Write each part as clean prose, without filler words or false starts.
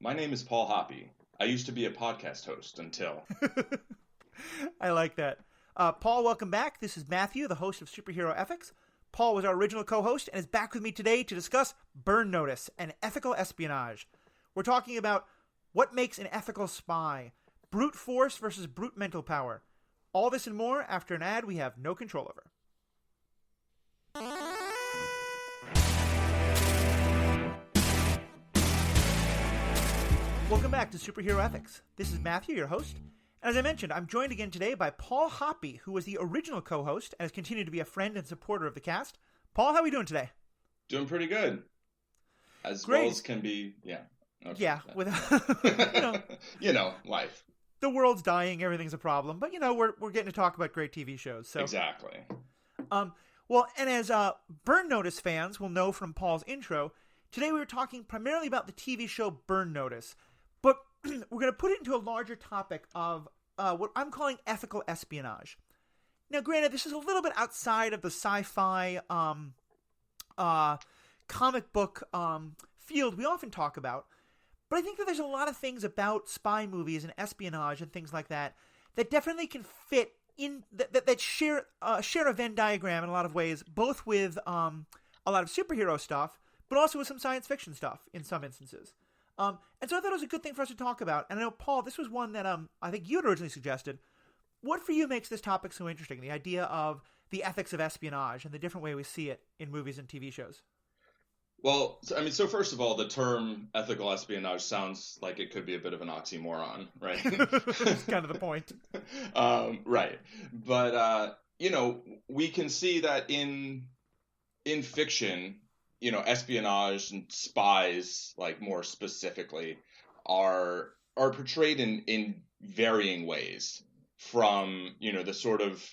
My name is Paul Hoppe. I used to be a podcast host until... I like that. Paul, welcome back. This is Matthew, the host of Superhero Ethics. Paul was our original co-host and is back with me today to discuss Burn Notice and ethical espionage. We're talking about what makes an ethical spy, brute force versus brute mental power. All this and more after an ad we have no control over. Welcome back to Superhero Ethics. This is Matthew, your host. And as I mentioned, I'm joined again today by Paul Hoppe, who was the original co-host and has continued to be a friend and supporter of the cast. Paul, how are we doing today? Doing pretty good. As Great. Well as can be, yeah. Okay. Yeah, with life. The world's dying, everything's a problem. But, we're getting to talk about great TV shows. So Exactly. Well, and as Burn Notice fans will know from Paul's intro, today we were talking primarily about the TV show Burn Notice. But we're going to put it into a larger topic of what I'm calling ethical espionage. Now, granted, this is a little bit outside of the sci-fi comic book field we often talk about, but I think that there's a lot of things about spy movies and espionage and things like that that definitely can fit in, that share a Venn diagram in a lot of ways, both with a lot of superhero stuff, but also with some science fiction stuff in some instances. And so I thought it was a good thing for us to talk about. And I know, Paul, this was one that I think you had originally suggested. What for you makes this topic so interesting? The idea of the ethics of espionage and the different way we see it in movies and TV shows. Well, so first of all, the term ethical espionage sounds like it could be a bit of an oxymoron, right? That's kind of the point. Right. But, we can see that in fiction, espionage and spies, like more specifically, are portrayed in varying ways from, the sort of,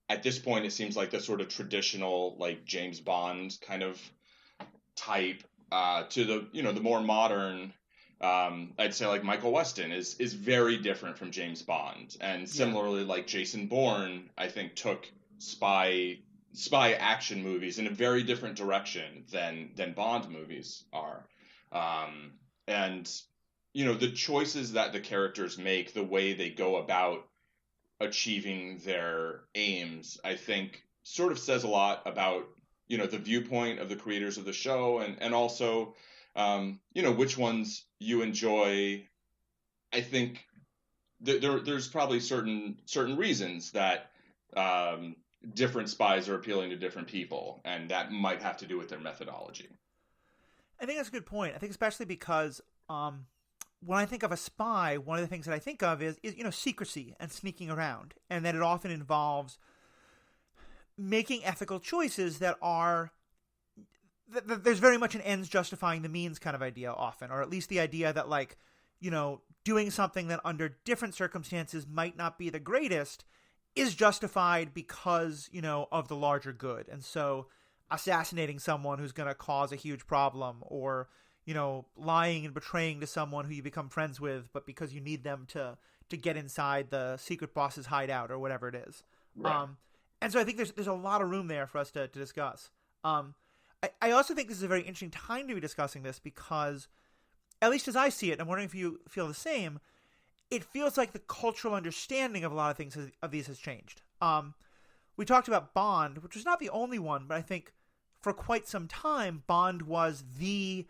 at this point, it seems like the sort of traditional, like James Bond kind of type, to the, the more modern, I'd say like Michael Weston is very different from James Bond. And similarly, like Jason Bourne, I think took spy action movies in a very different direction than Bond movies are. And, the choices that the characters make, the way they go about achieving their aims, I think sort of says a lot about, the viewpoint of the creators of the show and also, which ones you enjoy. I think there's probably certain reasons that, different spies are appealing to different people, and that might have to do with their methodology. I think that's a good point. I think especially because when I think of a spy, one of the things that I think of is secrecy and sneaking around, and that it often involves making ethical choices that are there's very much an ends justifying the means kind of idea often, or at least the idea that doing something that under different circumstances might not be the greatest is justified because, of the larger good. And so assassinating someone who's going to cause a huge problem, or, lying and betraying to someone who you become friends with, but because you need them to get inside the secret boss's hideout or whatever it is. Right. And so I think there's a lot of room there for us to discuss. I also think this is a very interesting time to be discussing this because, at least as I see it, I'm wondering if you feel the same, it feels like the cultural understanding of a lot of things of these has changed. We talked about Bond, which was not the only one, but I think for quite some time, Bond was the,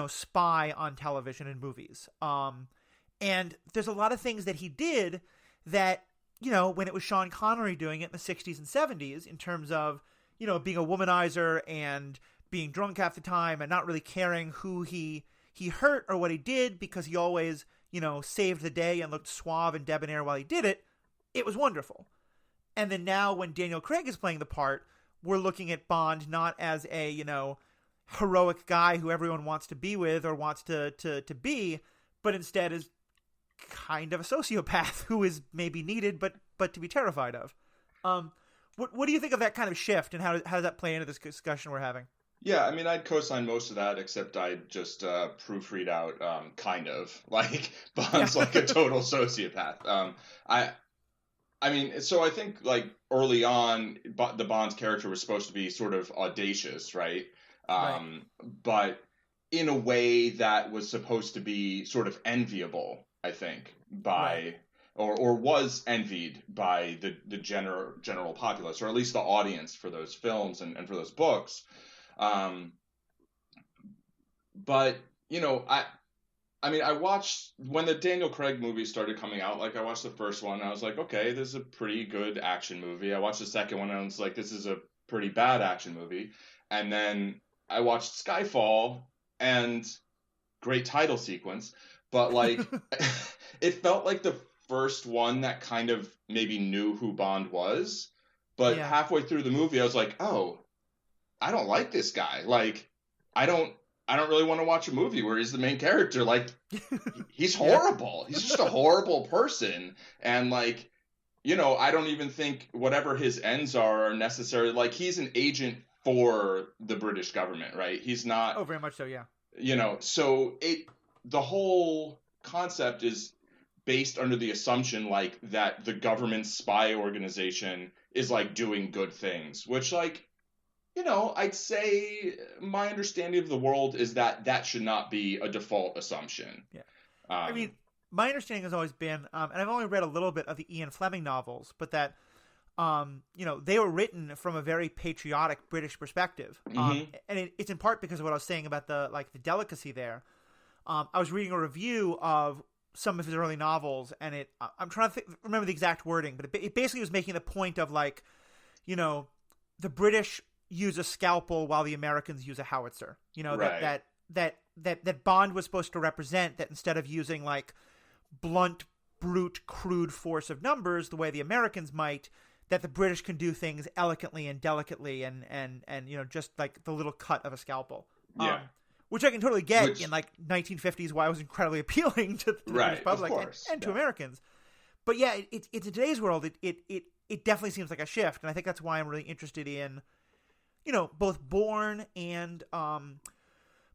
spy on television and movies. And there's a lot of things that he did that, when it was Sean Connery doing it in the 60s and 70s, in terms of, being a womanizer and being drunk half the time and not really caring who he hurt or what he did, because he always saved the day and looked suave and debonair while he did it, it was wonderful. And then now when Daniel Craig is playing the part, we're looking at Bond not as a, heroic guy who everyone wants to be with or wants to be, but instead is kind of a sociopath who is maybe needed, but to be terrified of. What do you think of that kind of shift, and how does that play into this discussion we're having? Yeah, I'd co-sign most of that, except I'd just proofread out kind of like Bond's like a total sociopath. So I think like early on, the Bond's character was supposed to be sort of audacious, right? Right. But in a way that was supposed to be sort of enviable, I think, Right. by or was envied by the general populace, or at least the audience for those films and for those books. Um, but I mean, I watched when the Daniel Craig movies started coming out. Like, I watched the first one, and I was like, okay, this is a pretty good action movie. I watched the second one, and I was like, this is a pretty bad action movie. And then I watched Skyfall, and great title sequence, but like, it felt like the first one that kind of maybe knew who Bond was. But Yeah. halfway through the movie, I was like, oh, I don't like this guy. Like, I don't I don't really want to watch a movie where he's the main character. Like, he's Yeah. horrible. He's just a horrible person. And like, I don't even think whatever his ends are necessarily, like, he's an agent for the British government, right? He's not, Oh, very much so. Yeah. so the whole concept is based under the assumption like that the government spy organization is like doing good things, which, like, I'd say my understanding of the world is that that should not be a default assumption. Yeah. I Um, mean, my understanding has always been, and I've only read a little bit of the Ian Fleming novels, but that, they were written from a very patriotic British perspective, mhm. and it's in part because of what I was saying about the delicacy there. I was reading a review of some of his early novels, and I'm trying to remember the exact wording, but it basically was making the point of, like, the British use a scalpel while the Americans use a howitzer. Right. That Bond was supposed to represent, that instead of using like blunt, brute, crude force of numbers the way the Americans might, that the British can do things elegantly and delicately, and just like the little cut of a scalpel. Yeah. Which I can totally get Which, in like 1950s, why it was incredibly appealing to the right, British public of course, and to yeah. Americans. But yeah, it's in today's world, it definitely seems like a shift, and I think that's why I'm really interested in both Bourne and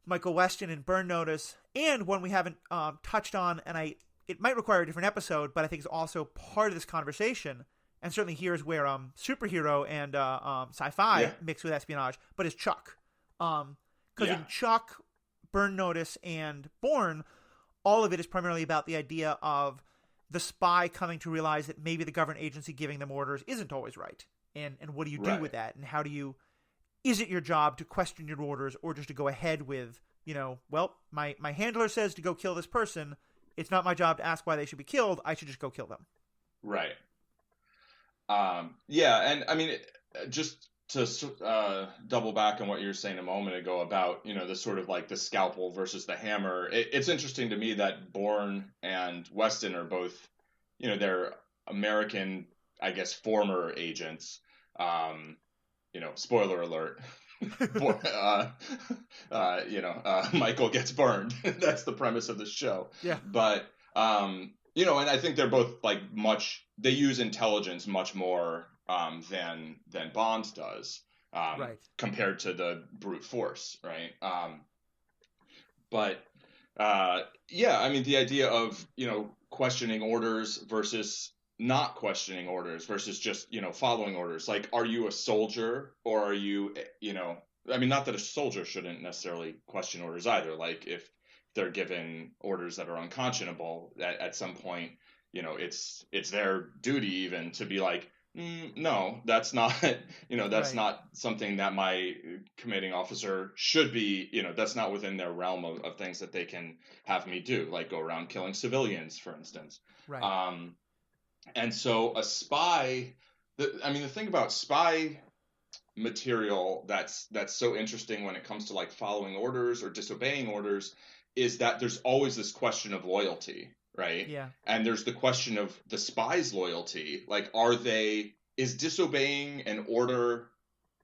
Michael Weston and Burn Notice, and one we haven't touched on, and it might require a different episode, but I think is also part of this conversation, and certainly here's where superhero and sci-fi Yeah. mix with espionage, but is Chuck. Because Yeah. in Chuck, Burn Notice, and Bourne, all of it is primarily about the idea of the spy coming to realize that maybe the government agency giving them orders isn't always right, and what do you do Right. with that, and how do you... Is it your job to question your orders, or just to go ahead with, well, my handler says to go kill this person. It's not my job to ask why they should be killed. I should just go kill them. Right. Yeah, and I mean, just to double back on what you were saying a moment ago about, the sort of like the scalpel versus the hammer. It's interesting to me that Bourne and Weston are both, they're American, I guess, former agents. Spoiler alert. Michael gets burned. That's the premise of the show. Yeah. But and I think they're both like they use intelligence much more than Bond does, Right. compared to the brute force, right? But yeah, I mean, the idea of questioning orders versus not questioning orders versus just following orders. Like, are you a soldier, or are you I mean, not that a soldier shouldn't necessarily question orders either. Like, if they're given orders that are unconscionable, at some point, it's their duty even to be like, no, that's not, that's Right. not something that my commanding officer should be, that's not within their realm of things that they can have me do, like go around killing civilians, for instance. Right. And so a spy, the thing about spy material that's so interesting when it comes to like following orders or disobeying orders is that there's always this question of loyalty, right? Yeah. And there's the question of the spy's loyalty. Like, is disobeying an order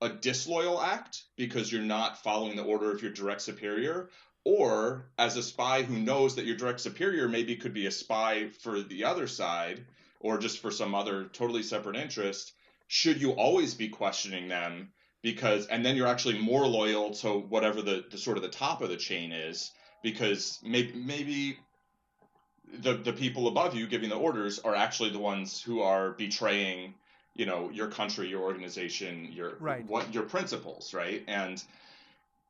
a disloyal act because you're not following the order of your direct superior? Or as a spy who knows that your direct superior maybe could be a spy for the other side, or just for some other totally separate interest, should you always be questioning them? And then you're actually more loyal to whatever the sort of the top of the chain is, because maybe the people above you giving the orders are actually the ones who are betraying, your country, your organization, Right. your principles, right? And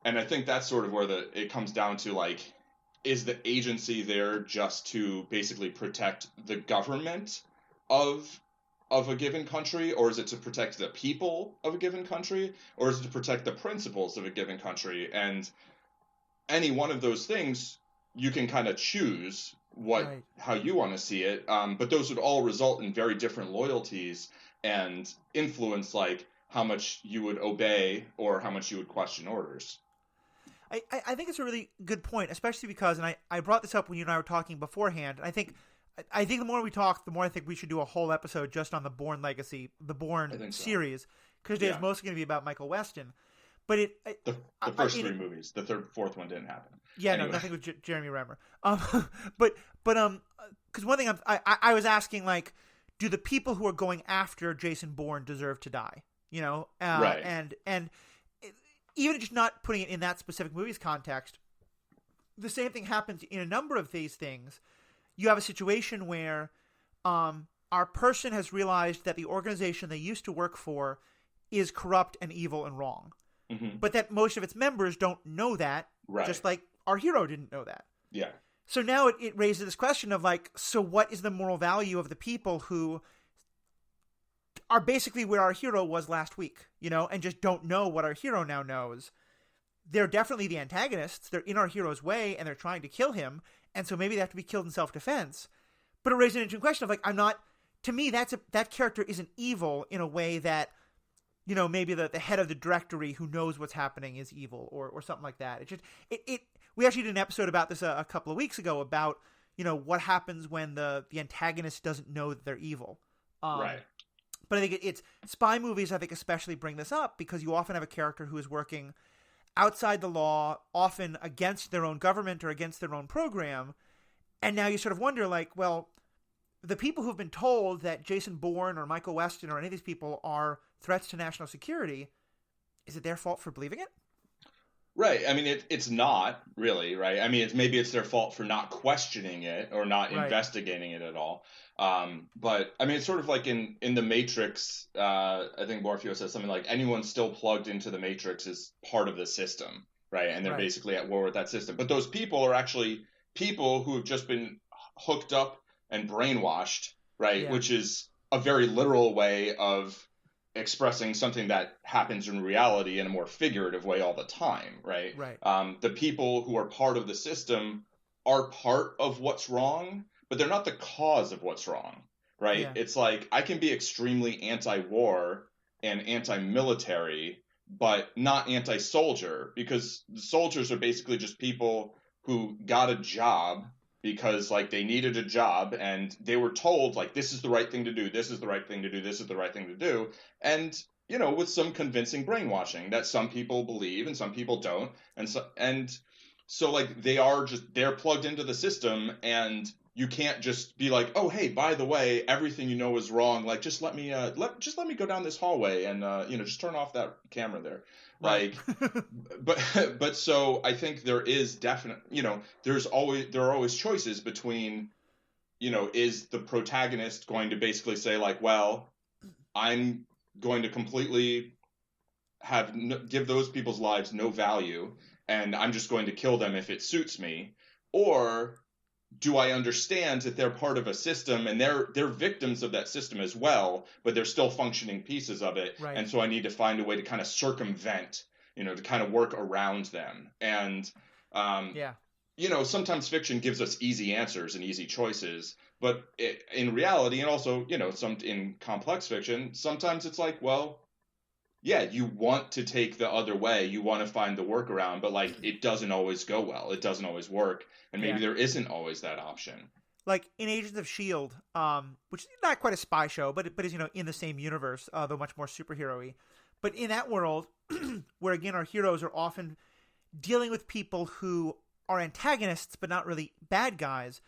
And I think that's sort of where it comes down to, like, is the agency there just to basically protect the government of a given country, or is it to protect the people of a given country, or is it to protect the principles of a given country? And any one of those things, you can kind of choose Right. how you want to see it, but those would all result in very different loyalties and influence, like, how much you would obey or how much you would question orders. I think it's a really good point, especially because, and I brought this up when you and I were talking beforehand, and I think the more we talk, the more I think we should do a whole episode just on the Bourne legacy, the Bourne series, because it's mostly going to be about Michael Weston. But the first three movies, the fourth one didn't happen. Yeah, anyway. No, nothing with Jeremy Renner. But because one thing I was asking, like, do the people who are going after Jason Bourne deserve to die? You know, right? And even just not putting it in that specific movie's context, the same thing happens in a number of these things. You have a situation where our person has realized that the organization they used to work for is corrupt and evil and wrong. Mm-hmm. But that most of its members don't know that, right. Just like our hero didn't know that. Yeah. So now it raises this question of, like, so what is the moral value of the people who are basically where our hero was last week, you know, and just don't know what our hero now knows? They're definitely the antagonists. They're in our hero's way, and they're trying to kill him, and so maybe they have to be killed in self-defense. But it raises an interesting question of, like, to me, that character isn't evil in a way that, you know, maybe the head of the directory who knows what's happening is evil, or something like that. We actually did an episode about this a couple of weeks ago about, you know, what happens when the antagonist doesn't know that they're evil. Right. But I think it's spy movies, I think, especially bring this up because you often have a character who is working outside the law, often against their own government or against their own program. And now you sort of wonder, like, well, the people who've been told that Jason Bourne or Michael Weston or any of these people are threats to national security, is it their fault for believing it? Right. I mean, it's not really, right? I mean, maybe it's their fault for not questioning it or not investigating it at all. But I mean, it's sort of like in the Matrix. I think Morpheus says something like, anyone still plugged into the Matrix is part of the system, right? And they're basically at war with that system. But those people are actually people who have just been hooked up and brainwashed, right? Yeah. Which is a very literal way of expressing something that happens in reality in a more figurative way all the time, right? Right. The people who are part of the system are part of what's wrong, but they're not the cause of what's wrong, right? Yeah. It's like, I can be extremely anti-war and anti-military, but not anti-soldier, because the soldiers are basically just people who got a job because, like, they needed a job and they were told, like, this is the right thing to do, this is the right thing to do, this is the right thing to do. And, you know, with some convincing brainwashing that some people believe and some people don't. And so like, they're plugged into the system, and you can't just be like, oh, hey, by the way, everything you know is wrong. Like, just let me go down this hallway and, you know, just turn off that camera there. Like, but so I think there is definite, you know, there are always choices between, you know, is the protagonist going to basically say, like, well, I'm going to completely give those people's lives no value, and I'm just going to kill them if it suits me, or do I understand that they're part of a system and they're victims of that system as well, but they're still functioning pieces of it. Right. And so I need to find a way to kind of circumvent, you know, to kind of work around them. And, you know, sometimes fiction gives us easy answers and easy choices, but in reality, and also, you know, in complex fiction, sometimes it's like, well, yeah, you want to take the other way. You want to find the workaround, but, like, it doesn't always go well. It doesn't always work. And maybe there isn't always that option. Like in Agents of S.H.I.E.L.D., which is not quite a spy show, but is, you know, in the same universe, though much more superhero-y. But in that world, where, again, our heroes are often dealing with people who are antagonists but not really bad guys,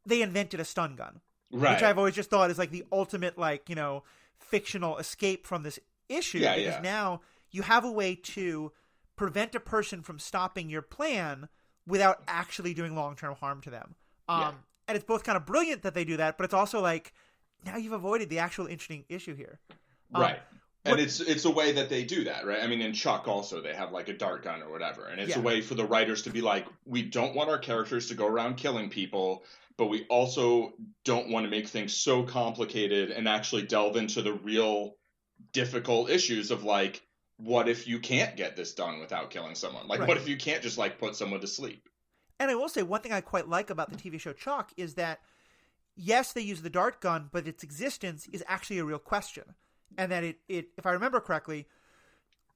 they invented a stun gun. Right. Which I've always just thought is, like, the ultimate, like, you know, fictional escape from this issue, because now you have a way to prevent a person from stopping your plan without actually doing long-term harm to them. And it's both kind of brilliant that they do that, but it's also like, now you've avoided the actual interesting issue here. Right. And What? it's a way that they do that, right? I mean, in Chuck also they have like a dart gun or whatever, and it's a Yeah. way for the writers to be like, we don't want our characters to go around killing people, but we also don't want to make things so complicated and actually delve into the real difficult issues of like, what if you can't get this done without killing someone? Like, what Right. if you can't just like put someone to sleep? And I will say one thing I quite like about the TV show Chuck is that yes, they use the dart gun, but its existence is actually a real question. And that if I remember correctly,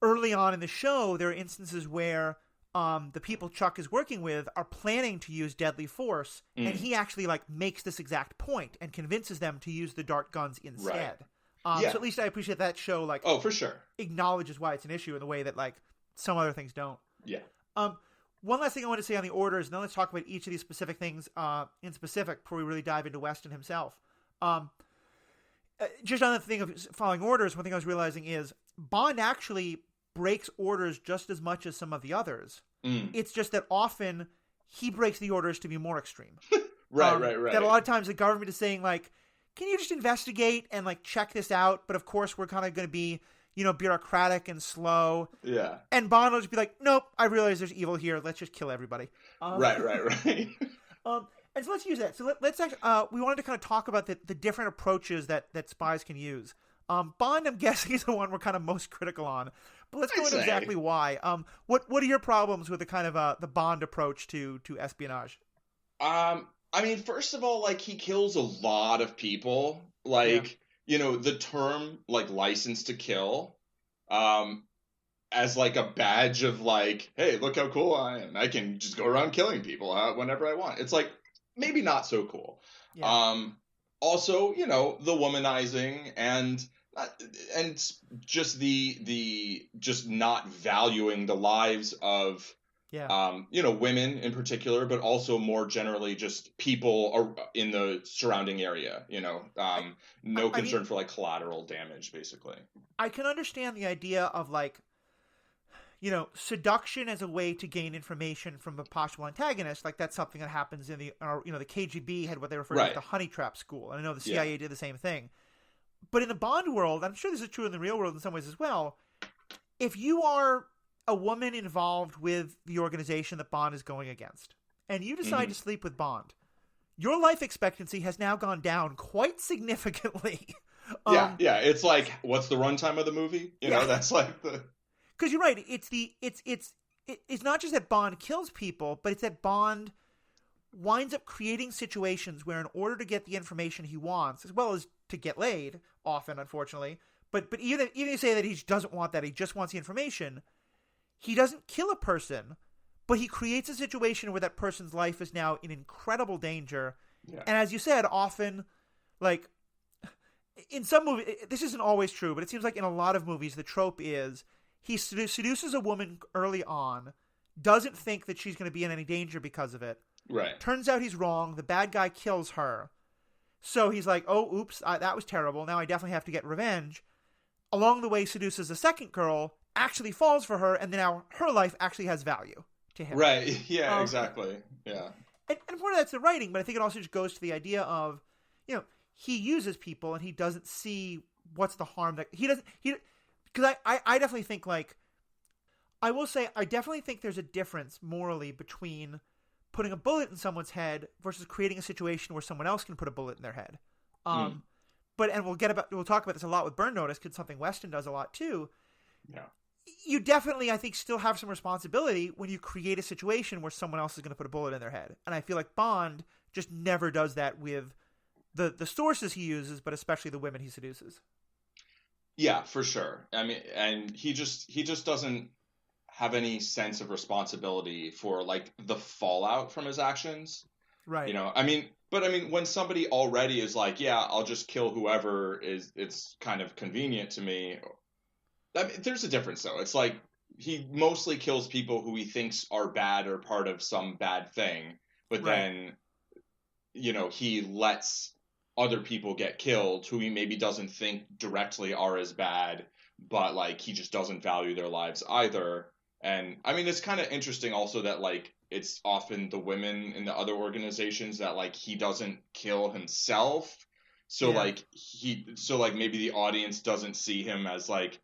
early on in the show, there are instances where the people Chuck is working with are planning to use deadly force, and he actually like makes this exact point and convinces them to use the dart guns instead. Yeah. So at least I appreciate that show like Oh, for sure. acknowledges why it's an issue in the way that like some other things don't. Yeah. One last thing I want to say on the orders, and then let's talk about each of these specific things in specific before we really dive into Weston himself. Just on the thing of following orders, one thing I was realizing is Bond actually breaks orders just as much as some of the others. It's just that often he breaks the orders to be more extreme. Right. That a lot of times the government is saying like, can you just investigate and like check this out? But of course we're kind of going to be, bureaucratic and slow. Yeah. And Bond will just be like, nope, I realize there's evil here. Let's just kill everybody. Right. And so let's use that. So let's actually, we wanted to kind of talk about the different approaches that spies can use. Bond, I'm guessing, is the one we're kind of most critical on. But let's go into exactly why. What are your problems with the kind of the Bond approach to espionage? I mean, first of all, like, he kills a lot of people. Like, the term, like, license to kill, as, like, a badge of, like, hey, look how cool I am. I can just go around killing people whenever I want. It's, like, maybe not so cool. Yeah. Also, the womanizing and just the just not valuing the lives of women in particular, but also more generally just people in the surrounding area, no concern for like collateral damage, basically. I can understand the idea of like, seduction as a way to gain information from a possible antagonist. Like that's something that happens in the KGB had what they refer to as the honey trap school. And I know the CIA did the same thing. But in the Bond world, I'm sure this is true in the real world in some ways as well. If you are a woman involved with the organization that Bond is going against, and you decide to sleep with Bond, your life expectancy has now gone down quite significantly. Yeah. It's like, what's the runtime of the movie? That's like the... Because you're right. It's not just that Bond kills people, but it's that Bond winds up creating situations where in order to get the information he wants, as well as to get laid, often, unfortunately, but even if you say that he doesn't want that, he just wants the information, he doesn't kill a person, but he creates a situation where that person's life is now in incredible danger. Yeah. And as you said, often, like, in some movies, this isn't always true, but it seems like in a lot of movies, the trope is he seduces a woman early on, doesn't think that she's going to be in any danger because of it. Right. Turns out he's wrong. The bad guy kills her. So he's like, oh, oops, that was terrible. Now I definitely have to get revenge. Along the way, seduces a second girl, actually falls for her, and then now her life actually has value to him. Right. Yeah, exactly. Yeah. And part of that's the writing, but I think it also just goes to the idea of, he uses people and he doesn't see what's the harm that he doesn't, because I definitely think like, I will say, I definitely think there's a difference morally between putting a bullet in someone's head versus creating a situation where someone else can put a bullet in their head. But we'll talk about this a lot with Burn Notice, because it's something Weston does a lot too. Yeah. You definitely, I think, still have some responsibility when you create a situation where someone else is going to put a bullet in their head. And I feel like Bond just never does that with the sources he uses, but especially the women he seduces. Yeah, for sure. I mean, and he just doesn't have any sense of responsibility for like the fallout from his actions. Right. I mean, when somebody already is like, yeah, I'll just kill whoever it's kind of convenient to me. I mean, there's a difference though. It's like he mostly kills people who he thinks are bad or part of some bad thing, but then, he lets other people get killed who he maybe doesn't think directly are as bad, but like he just doesn't value their lives either. And I mean, it's kind of interesting also that like it's often the women in the other organizations that like he doesn't kill himself. So Yeah. like maybe the audience doesn't see him as like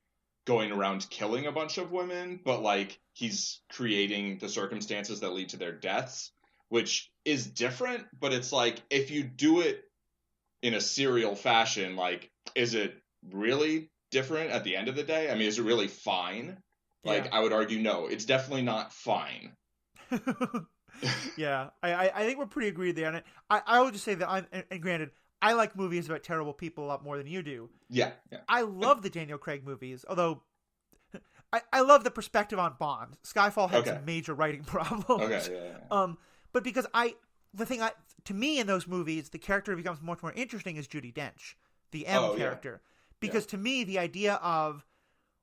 going around killing a bunch of women, but like he's creating the circumstances that lead to their deaths, which is different, but it's like if you do it in a serial fashion, like is it really different at the end of the day? I mean, is it really fine? Yeah. Like I would argue no, it's definitely not fine. Yeah, I think we're pretty agreed there. And I will just say that and granted, I like movies about terrible people a lot more than you do. Yeah, yeah. I love the Daniel Craig movies, although I love the perspective on Bond. Skyfall had Okay. some major writing problems. Okay, yeah. But because to me in those movies, the character who becomes much more interesting is Judi Dench, the M character. Because to me, the idea of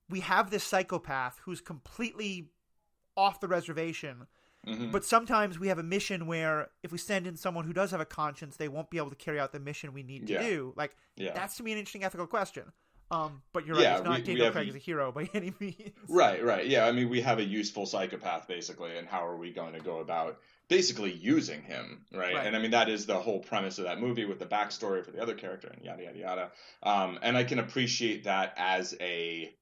we have this psychopath who's completely off the reservation, but sometimes we have a mission where if we send in someone who does have a conscience, they won't be able to carry out the mission we need to do. Like, that's to me an interesting ethical question. But you're right, it's not Daniel Craig as a hero by any means. Right. Yeah, I mean, we have a useful psychopath, basically, and how are we going to go about basically using him, right? And I mean, that is the whole premise of that movie with the backstory for the other character and yada, yada, yada. And I can appreciate that as a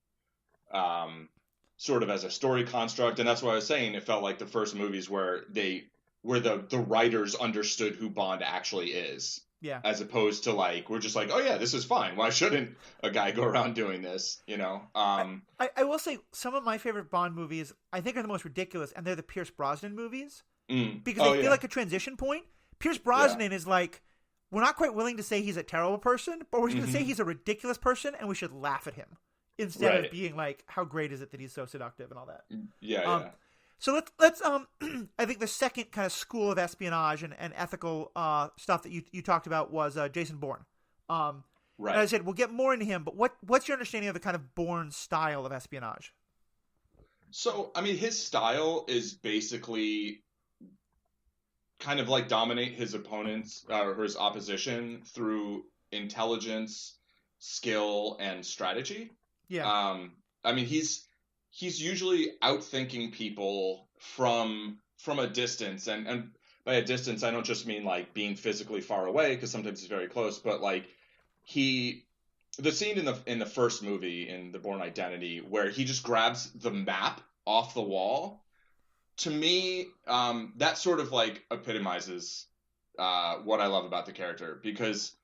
sort of as a story construct, and that's what I was saying. It felt like the first movies where the writers understood who Bond actually is. Yeah. As opposed to like, we're just like, oh yeah, this is fine. Why shouldn't a guy go around doing this? You know? I will say some of my favorite Bond movies, I think, are the most ridiculous, and they're the Pierce Brosnan movies. Because they feel like a transition point. Pierce Brosnan is like, we're not quite willing to say he's a terrible person, but we're just going to say he's a ridiculous person, and we should laugh at him. Instead of being like, how great is it that he's so seductive and all that. Yeah. So let's I think the second kind of school of espionage and ethical stuff that you talked about was Jason Bourne. Right. And I said we'll get more into him, but what's your understanding of the kind of Bourne style of espionage? So I mean, his style is basically kind of like dominate his opponents or his opposition through intelligence, skill, and strategy. Yeah. I mean, he's usually outthinking people from a distance, and by a distance, I don't just mean like being physically far away, because sometimes he's very close, but like the scene in the first movie in The Bourne Identity where he just grabs the map off the wall, to me, that sort of like epitomizes what I love about the character, because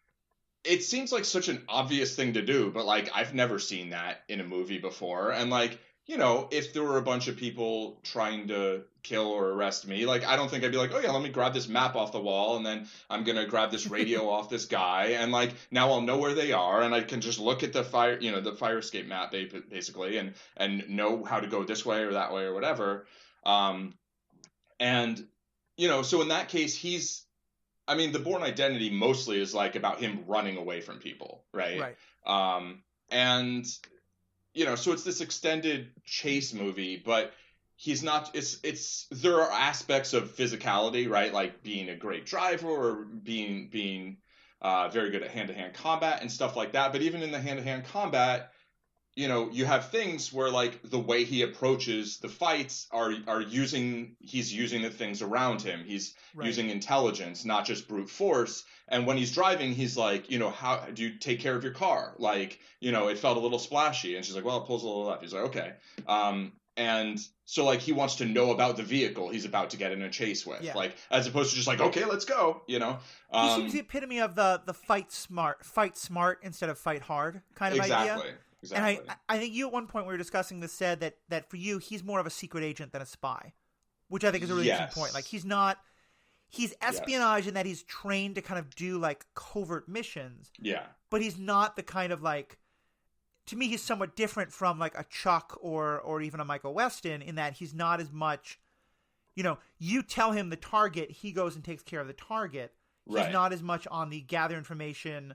it seems like such an obvious thing to do, but like I've never seen that in a movie before. And like, you know, if there were a bunch of people trying to kill or arrest me, like I don't think I'd be like, oh yeah, let me grab this map off the wall, and then I'm gonna grab this radio off this guy, and like now I'll know where they are, and I can just look at the the fire escape map basically, and know how to go this way or that way or whatever. And you know, so in that case, I mean, The Bourne Identity mostly is like about him running away from people, right? And you know, so it's this extended chase movie, but he's not. There are aspects of physicality, right? Like being a great driver or being very good at hand-to-hand combat and stuff like that. But even in the hand-to-hand combat, you know, you have things where like the way he approaches the fights he's using the things around him. He's using intelligence, not just brute force. And when he's driving, he's like, you know, how do you take care of your car? Like, you know, it felt a little splashy. And she's like, well, it pulls a little left. He's like, okay. And so like he wants to know about the vehicle he's about to get in a chase with, like as opposed to just like, okay, let's go, you know. He seems the epitome of the fight smart instead of fight hard kind of idea. Exactly. And I think you at one point we were discussing this said that for you he's more of a secret agent than a spy, which I think is a really interesting point. Like he's espionage in that he's trained to kind of do like covert missions. Yeah. But he's not the kind of like, to me he's somewhat different from like a Chuck or even a Michael Weston in that he's not as much, you know, you tell him the target, he goes and takes care of the target. He's not as much on the gather information,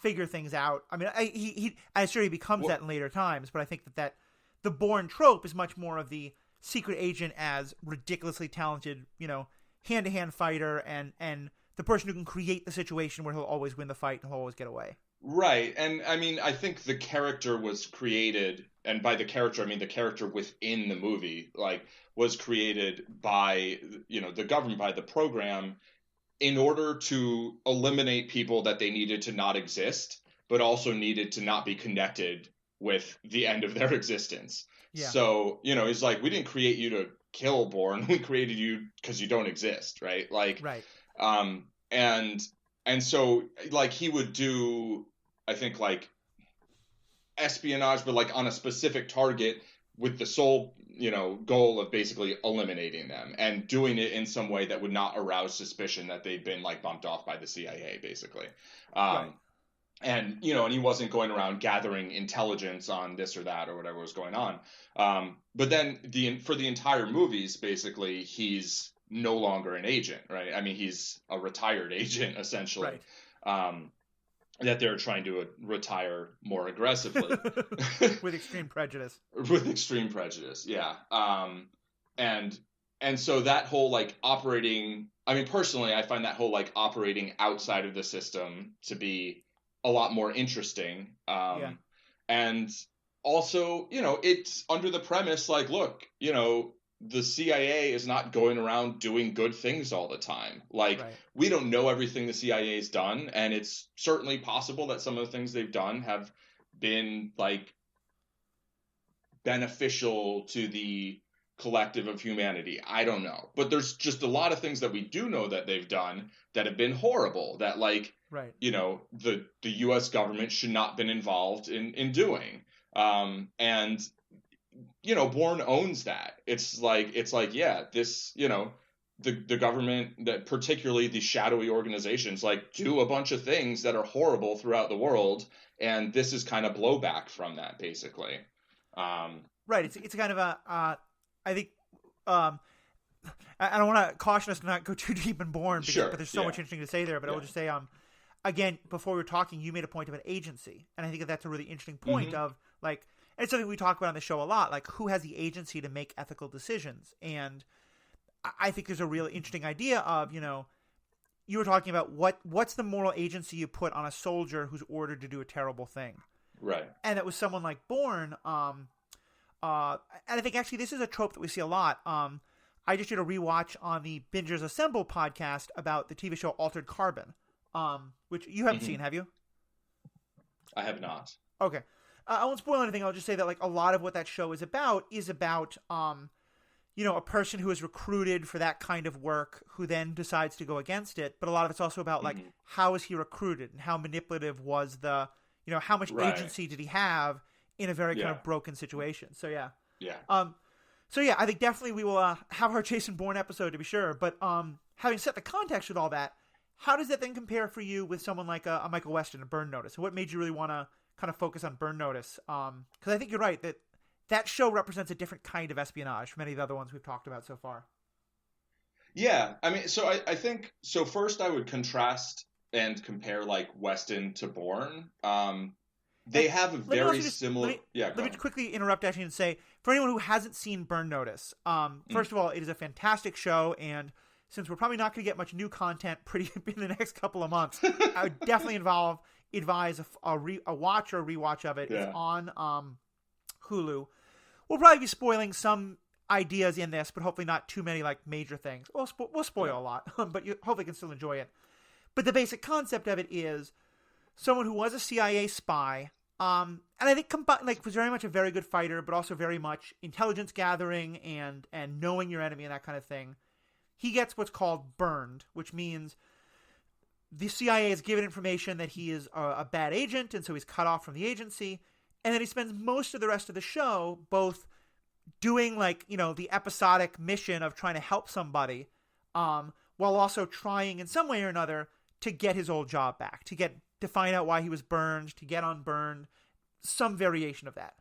figure things out. I mean, I'm sure he becomes that in later times, but I think that the Bourne trope is much more of the secret agent as ridiculously talented, you know, hand-to-hand fighter and the person who can create the situation where he'll always win the fight and he'll always get away. Right. And I mean, I think the character was created, and by the character, I mean the character within the movie, like was created by, you know, the government, by the program, in order to eliminate people that they needed to not exist, but also needed to not be connected with the end of their existence. Yeah. So, you know, he's like, we didn't create you to kill Bourne. We created you because you don't exist, right? Like, Right. And so like he would do, I think, like espionage, but like on a specific target with the sole, you know, goal of basically eliminating them and doing it in some way that would not arouse suspicion that they'd been like bumped off by the CIA, basically. Right. And, you know, and he wasn't going around gathering intelligence on this or that or whatever was going on. But then for the entire movies, basically, he's no longer an agent, right? I mean, he's a retired agent, essentially. Right. That they're trying to retire more aggressively. With extreme prejudice. With extreme prejudice, yeah. And so that whole like operating, I mean, personally, I find that whole like operating outside of the system to be a lot more interesting. Yeah. And also, you know, it's under the premise like, look, you know, the CIA is not going around doing good things all the time. Like, Right. we don't know everything the CIA's done, and it's certainly possible that some of the things they've done have been like beneficial to the collective of humanity. I don't know. But there's just a lot of things that we do know that they've done that have been horrible, that like, right. you know, the US government should not have been involved in doing. And you know, Bourne owns that. It's like, yeah, this, you know, the government, that particularly the shadowy organizations, like do a bunch of things that are horrible throughout the world, and this is kind of blowback from that, basically. Right. It's kind of a I think I don't want to caution us to not go too deep in Bourne, because, Sure, but there's so much interesting to say there. But I will just say, again, before we were talking, you made a point about agency, and I think that's a really interesting point of like. And it's something we talk about on the show a lot, like who has the agency to make ethical decisions. And I think there's a really interesting idea of, you know, you were talking about what's the moral agency you put on a soldier who's ordered to do a terrible thing. Right. And it was someone like Bourne. And I think actually this is a trope that we see a lot. I just did a rewatch on the Bingers Assemble podcast about the TV show Altered Carbon, which you haven't seen, have you? I have not. Okay. I won't spoil anything. I'll just say that like a lot of what that show is about, you know, a person who is recruited for that kind of work who then decides to go against it. But a lot of it's also about like how is he recruited and how manipulative was the, you know, how much agency did he have in a very kind of broken situation. So yeah. So yeah, I think definitely we will have our Jason Bourne episode to be sure. But having set the context with all that, how does that then compare for you with someone like a Michael Weston, a Burn Notice? What made you really want to kind of focus on Burn Notice? Because I think you're right that show represents a different kind of espionage from any of the other ones we've talked about so far. Yeah, I mean, so I think, so first I would contrast and compare like Weston to Bourne. They have a very similar. Let me quickly interrupt actually and say, for anyone who hasn't seen Burn Notice, first of all, it is a fantastic show, and since we're probably not going to get much new content in the next couple of months, I would definitely advise a watch or a rewatch of it. It's on Hulu. We'll probably be spoiling some ideas in this, but hopefully not too many like major things. We'll spoil a lot, but you hopefully can still enjoy it. But the basic concept of it is someone who was a CIA spy, and I think was very much a very good fighter, but also very much intelligence gathering and knowing your enemy and that kind of thing. He gets what's called burned, which means the CIA has given information that he is a bad agent, and so he's cut off from the agency. And then he spends most of the rest of the show both doing like, you know, the episodic mission of trying to help somebody, while also trying in some way or another to get his old job back, to find out why he was burned, to get unburned, some variation of that.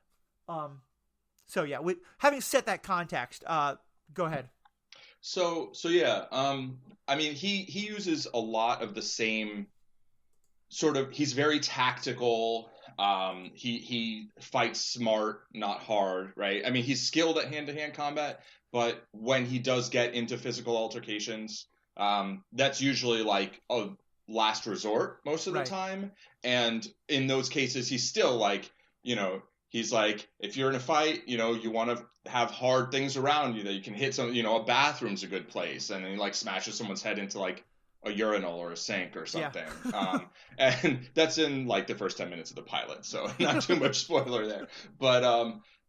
So yeah, having set that context, go ahead. So yeah, I mean, he uses a lot of the same sort of, he's very tactical. He fights smart, not hard, right? I mean, he's skilled at hand-to-hand combat, but when he does get into physical altercations, that's usually like a last resort most of the time. And in those cases, he's still like, you know, he's like, if you're in a fight, you know, you want to have hard things around you that you can hit some, you know, a bathroom's a good place. And then he like smashes someone's head into like a urinal or a sink or Yeah. something. And that's in like the first 10 minutes of the pilot, so not too much spoiler there. But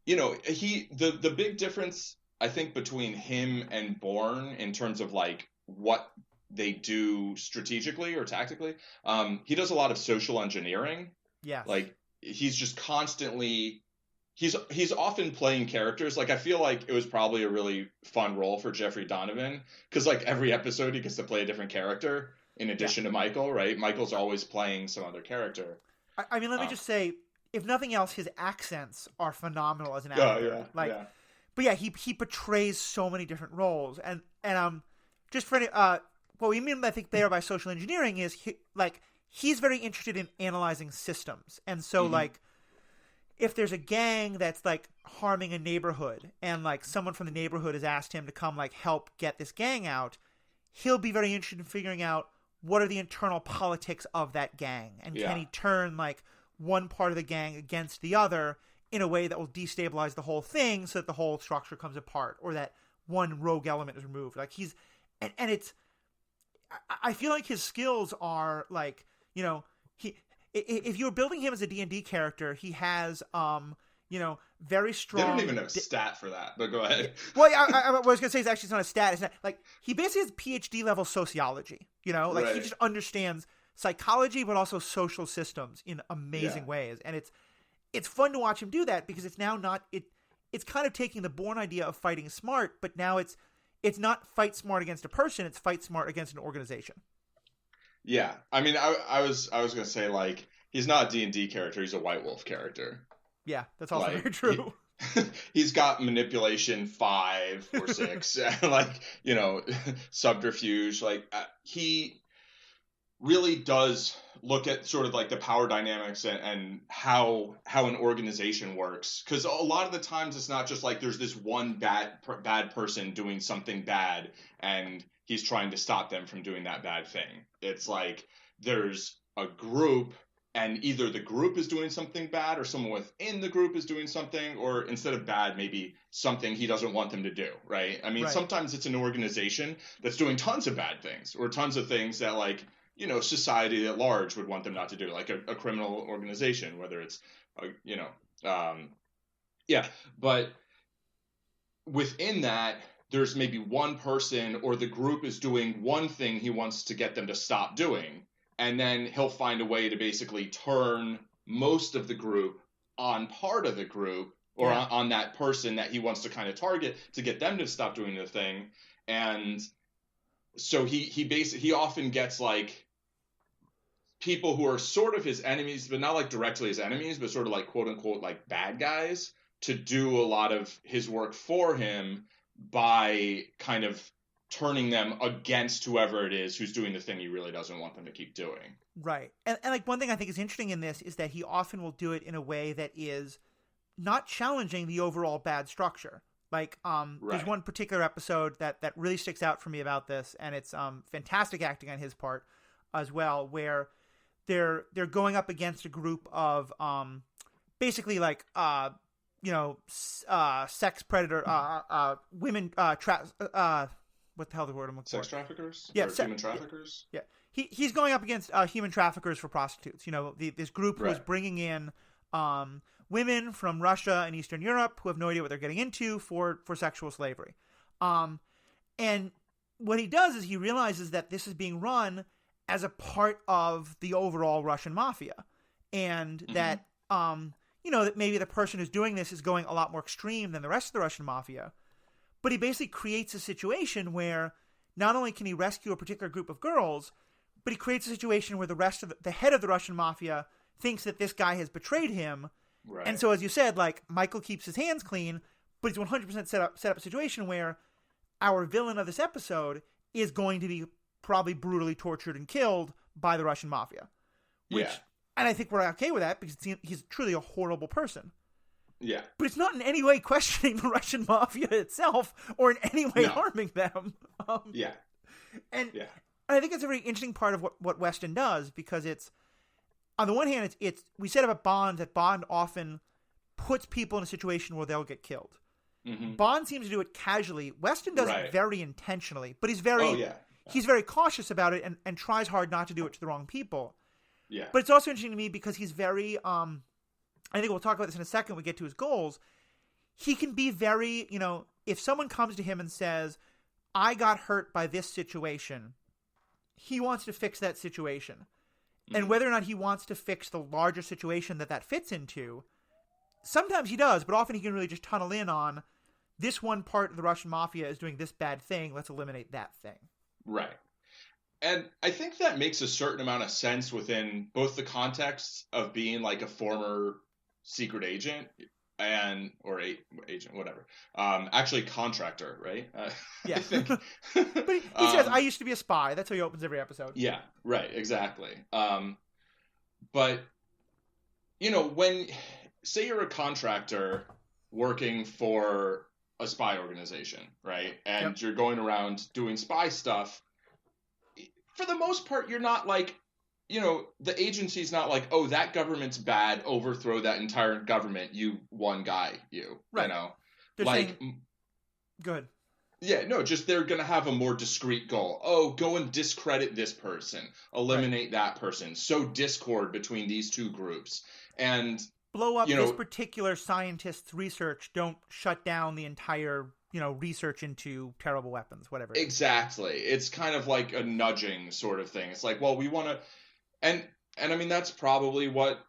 the big difference I think between him and Bourne in terms of like what they do strategically or tactically, he does a lot of social engineering. Yes. Like he's just constantly he's often playing characters. Like I feel like it was probably a really fun role for Jeffrey Donovan because like every episode he gets to play a different character in addition to Michael, right? Michael's always playing some other character. I mean, let me just say, if nothing else, his accents are phenomenal as an Oh actor. But yeah, he portrays so many different roles, and just for what we mean, I think, there by social engineering is he's very interested in analyzing systems, and so like if there's a gang that's like harming a neighborhood, and like someone from the neighborhood has asked him to come like help get this gang out, he'll be very interested in figuring out what are the internal politics of that gang, and can he turn like one part of the gang against the other in a way that will destabilize the whole thing so that the whole structure comes apart, or that one rogue element is removed. Like he's, and it's, I feel like his skills are like, you know, if you're building him as a D&D character, he has, very strong. They don't even have a stat for that, but go ahead. Well, I was going to say it's not a stat. It's not, like, he basically has PhD level sociology, he just understands psychology, but also social systems in amazing ways. And it's fun to watch him do that because it's now not, it's kind of taking the Bourne idea of fighting smart, but now it's not fight smart against a person, it's fight smart against an organization. Yeah. I mean, I was going to say, like, he's not a D&D character, he's a White Wolf character. Yeah, that's also very true. He's got manipulation 5 or 6, like, subterfuge. Like, he really does look at sort of like the power dynamics and how an organization works. Because a lot of the times it's not just like there's this one bad person doing something bad and he's trying to stop them from doing that bad thing. It's like there's a group, and either the group is doing something bad or someone within the group is doing something, or instead of bad, maybe something he doesn't want them to do, right? I mean, sometimes it's an organization that's doing tons of bad things or tons of things that, like, society at large would want them not to do, like a criminal organization, whether it's, but within that, there's maybe one person or the group is doing one thing he wants to get them to stop doing. And then he'll find a way to basically turn most of the group on part of the group or on that person that he wants to kind of target to get them to stop doing the thing. And so he often gets like people who are sort of his enemies, but not like directly his enemies, but sort of like quote unquote like bad guys to do a lot of his work for him by kind of turning them against whoever it is who's doing the thing he really doesn't want them to keep doing. Right. And like one thing I think is interesting in this is that he often will do it in a way that is not challenging the overall bad structure. Like, there's one particular episode that really sticks out for me about this, and it's fantastic acting on his part as well, where they're going up against a group of basically like sex predator women what the hell the word I'm looking for? Sex traffickers? Yeah, human traffickers? Yeah. He's going up against human traffickers for prostitutes. This group who is bringing in women from Russia and Eastern Europe who have no idea what they're getting into for sexual slavery. And what he does is he realizes that this is being run as a part of the overall Russian mafia. And that, that maybe the person who's doing this is going a lot more extreme than the rest of the Russian mafia. But he basically creates a situation where not only can he rescue a particular group of girls, but he creates a situation where the rest of the head of the Russian mafia thinks that this guy has betrayed him. Right. And so, as you said, like, Michael keeps his hands clean, but he's 100% set up a situation where our villain of this episode is going to be probably brutally tortured and killed by the Russian mafia. And I think we're okay with that because he's truly a horrible person. Yeah. But it's not in any way questioning the Russian mafia itself or in any way harming them. And I think it's a very interesting part of what Weston does, because it's, on the one hand, it's we said about Bond that Bond often puts people in a situation where they'll get killed. Bond seems to do it casually. Weston does it very intentionally, but he's very he's very cautious about it and tries hard not to do it to the wrong people. Yeah. But it's also interesting to me because he's very, I think we'll talk about this in a second when we get to his goals. He can be very, if someone comes to him and says, I got hurt by this situation, he wants to fix that situation. And whether or not he wants to fix the larger situation that fits into, sometimes he does, but often he can really just tunnel in on this one part of the Russian mafia is doing this bad thing. Let's eliminate that thing. Right. And I think that makes a certain amount of sense within both the context of being like a former secret agent or agent, whatever. Actually, contractor, right? Yeah. I think. But he says, I used to be a spy. That's how he opens every episode. Yeah, right, exactly. But, when, say you're a contractor working for a spy organization, right? And you're going around doing spy stuff, for the most part, you're not like, the agency's not like, oh, that government's bad, overthrow that entire government, you one guy, right. They're like, saying, go ahead. Yeah, no, just they're going to have a more discrete goal. Oh, go and discredit this person, eliminate that person, sow discord between these two groups, and blow up this particular scientist's research. Don't shut down the entire, research into terrible weapons, whatever. Exactly. It's kind of like a nudging sort of thing. It's like, well, we want to, and I mean, that's probably what,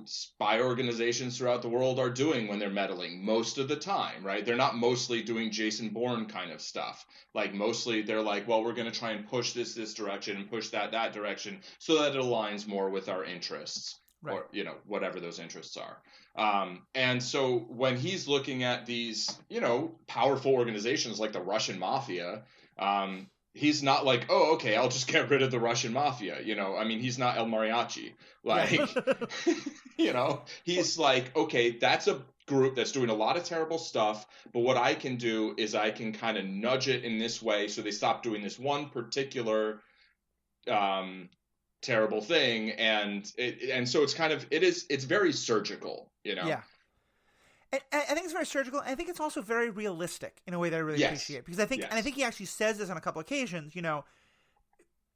spy organizations throughout the world are doing when they're meddling most of the time, right? They're not mostly doing Jason Bourne kind of stuff. Like mostly they're like, well, we're going to try and push this direction and push that direction so that it aligns more with our interests. Right. Or, whatever those interests are. And so when he's looking at these, powerful organizations like the Russian mafia, he's not like, oh, okay, I'll just get rid of the Russian mafia. I mean, he's not El Mariachi. Like, he's like, okay, that's a group that's doing a lot of terrible stuff. But what I can do is I can kind of nudge it in this way so they stop doing this one particular terrible thing. And so it's kind of, it's very surgical, Yeah. And I think it's very surgical. And I think it's also very realistic in a way that I really appreciate. Because I think, and I think he actually says this on a couple occasions,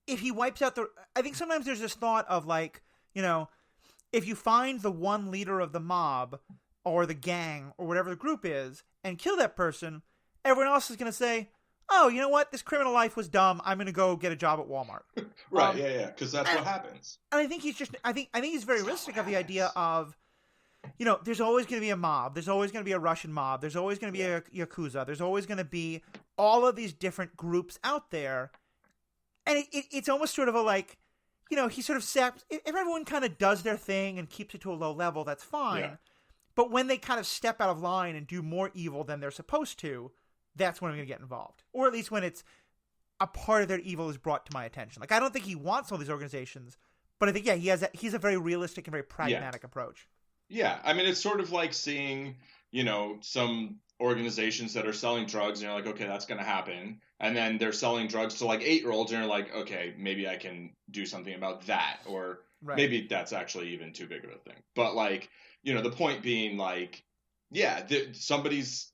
if he wipes out I think sometimes there's this thought of like, if you find the one leader of the mob or the gang or whatever the group is and kill that person, everyone else is going to say, oh, you know what? This criminal life was dumb. I'm going to go get a job at Walmart. Right. Yeah. Because that's what happens. And I think I think he's very realistic of the idea of, there's always going to be a mob. There's always going to be a Russian mob. There's always going to be a Yakuza. There's always going to be all of these different groups out there. And it's almost sort of a like, he sort of if everyone kind of does their thing and keeps it to a low level, that's fine. Yeah. But when they kind of step out of line and do more evil than they're supposed to, that's when I'm going to get involved. Or at least when it's a part of their evil is brought to my attention. Like, I don't think he wants all these organizations, but I think, he's a very realistic and very pragmatic approach. Yeah. I mean, it's sort of like seeing, some organizations that are selling drugs and you're like, okay, that's going to happen. And then they're selling drugs to like 8-year-olds and you're like, okay, maybe I can do something about that. Or maybe that's actually even too big of a thing. But like, the point being like, somebody's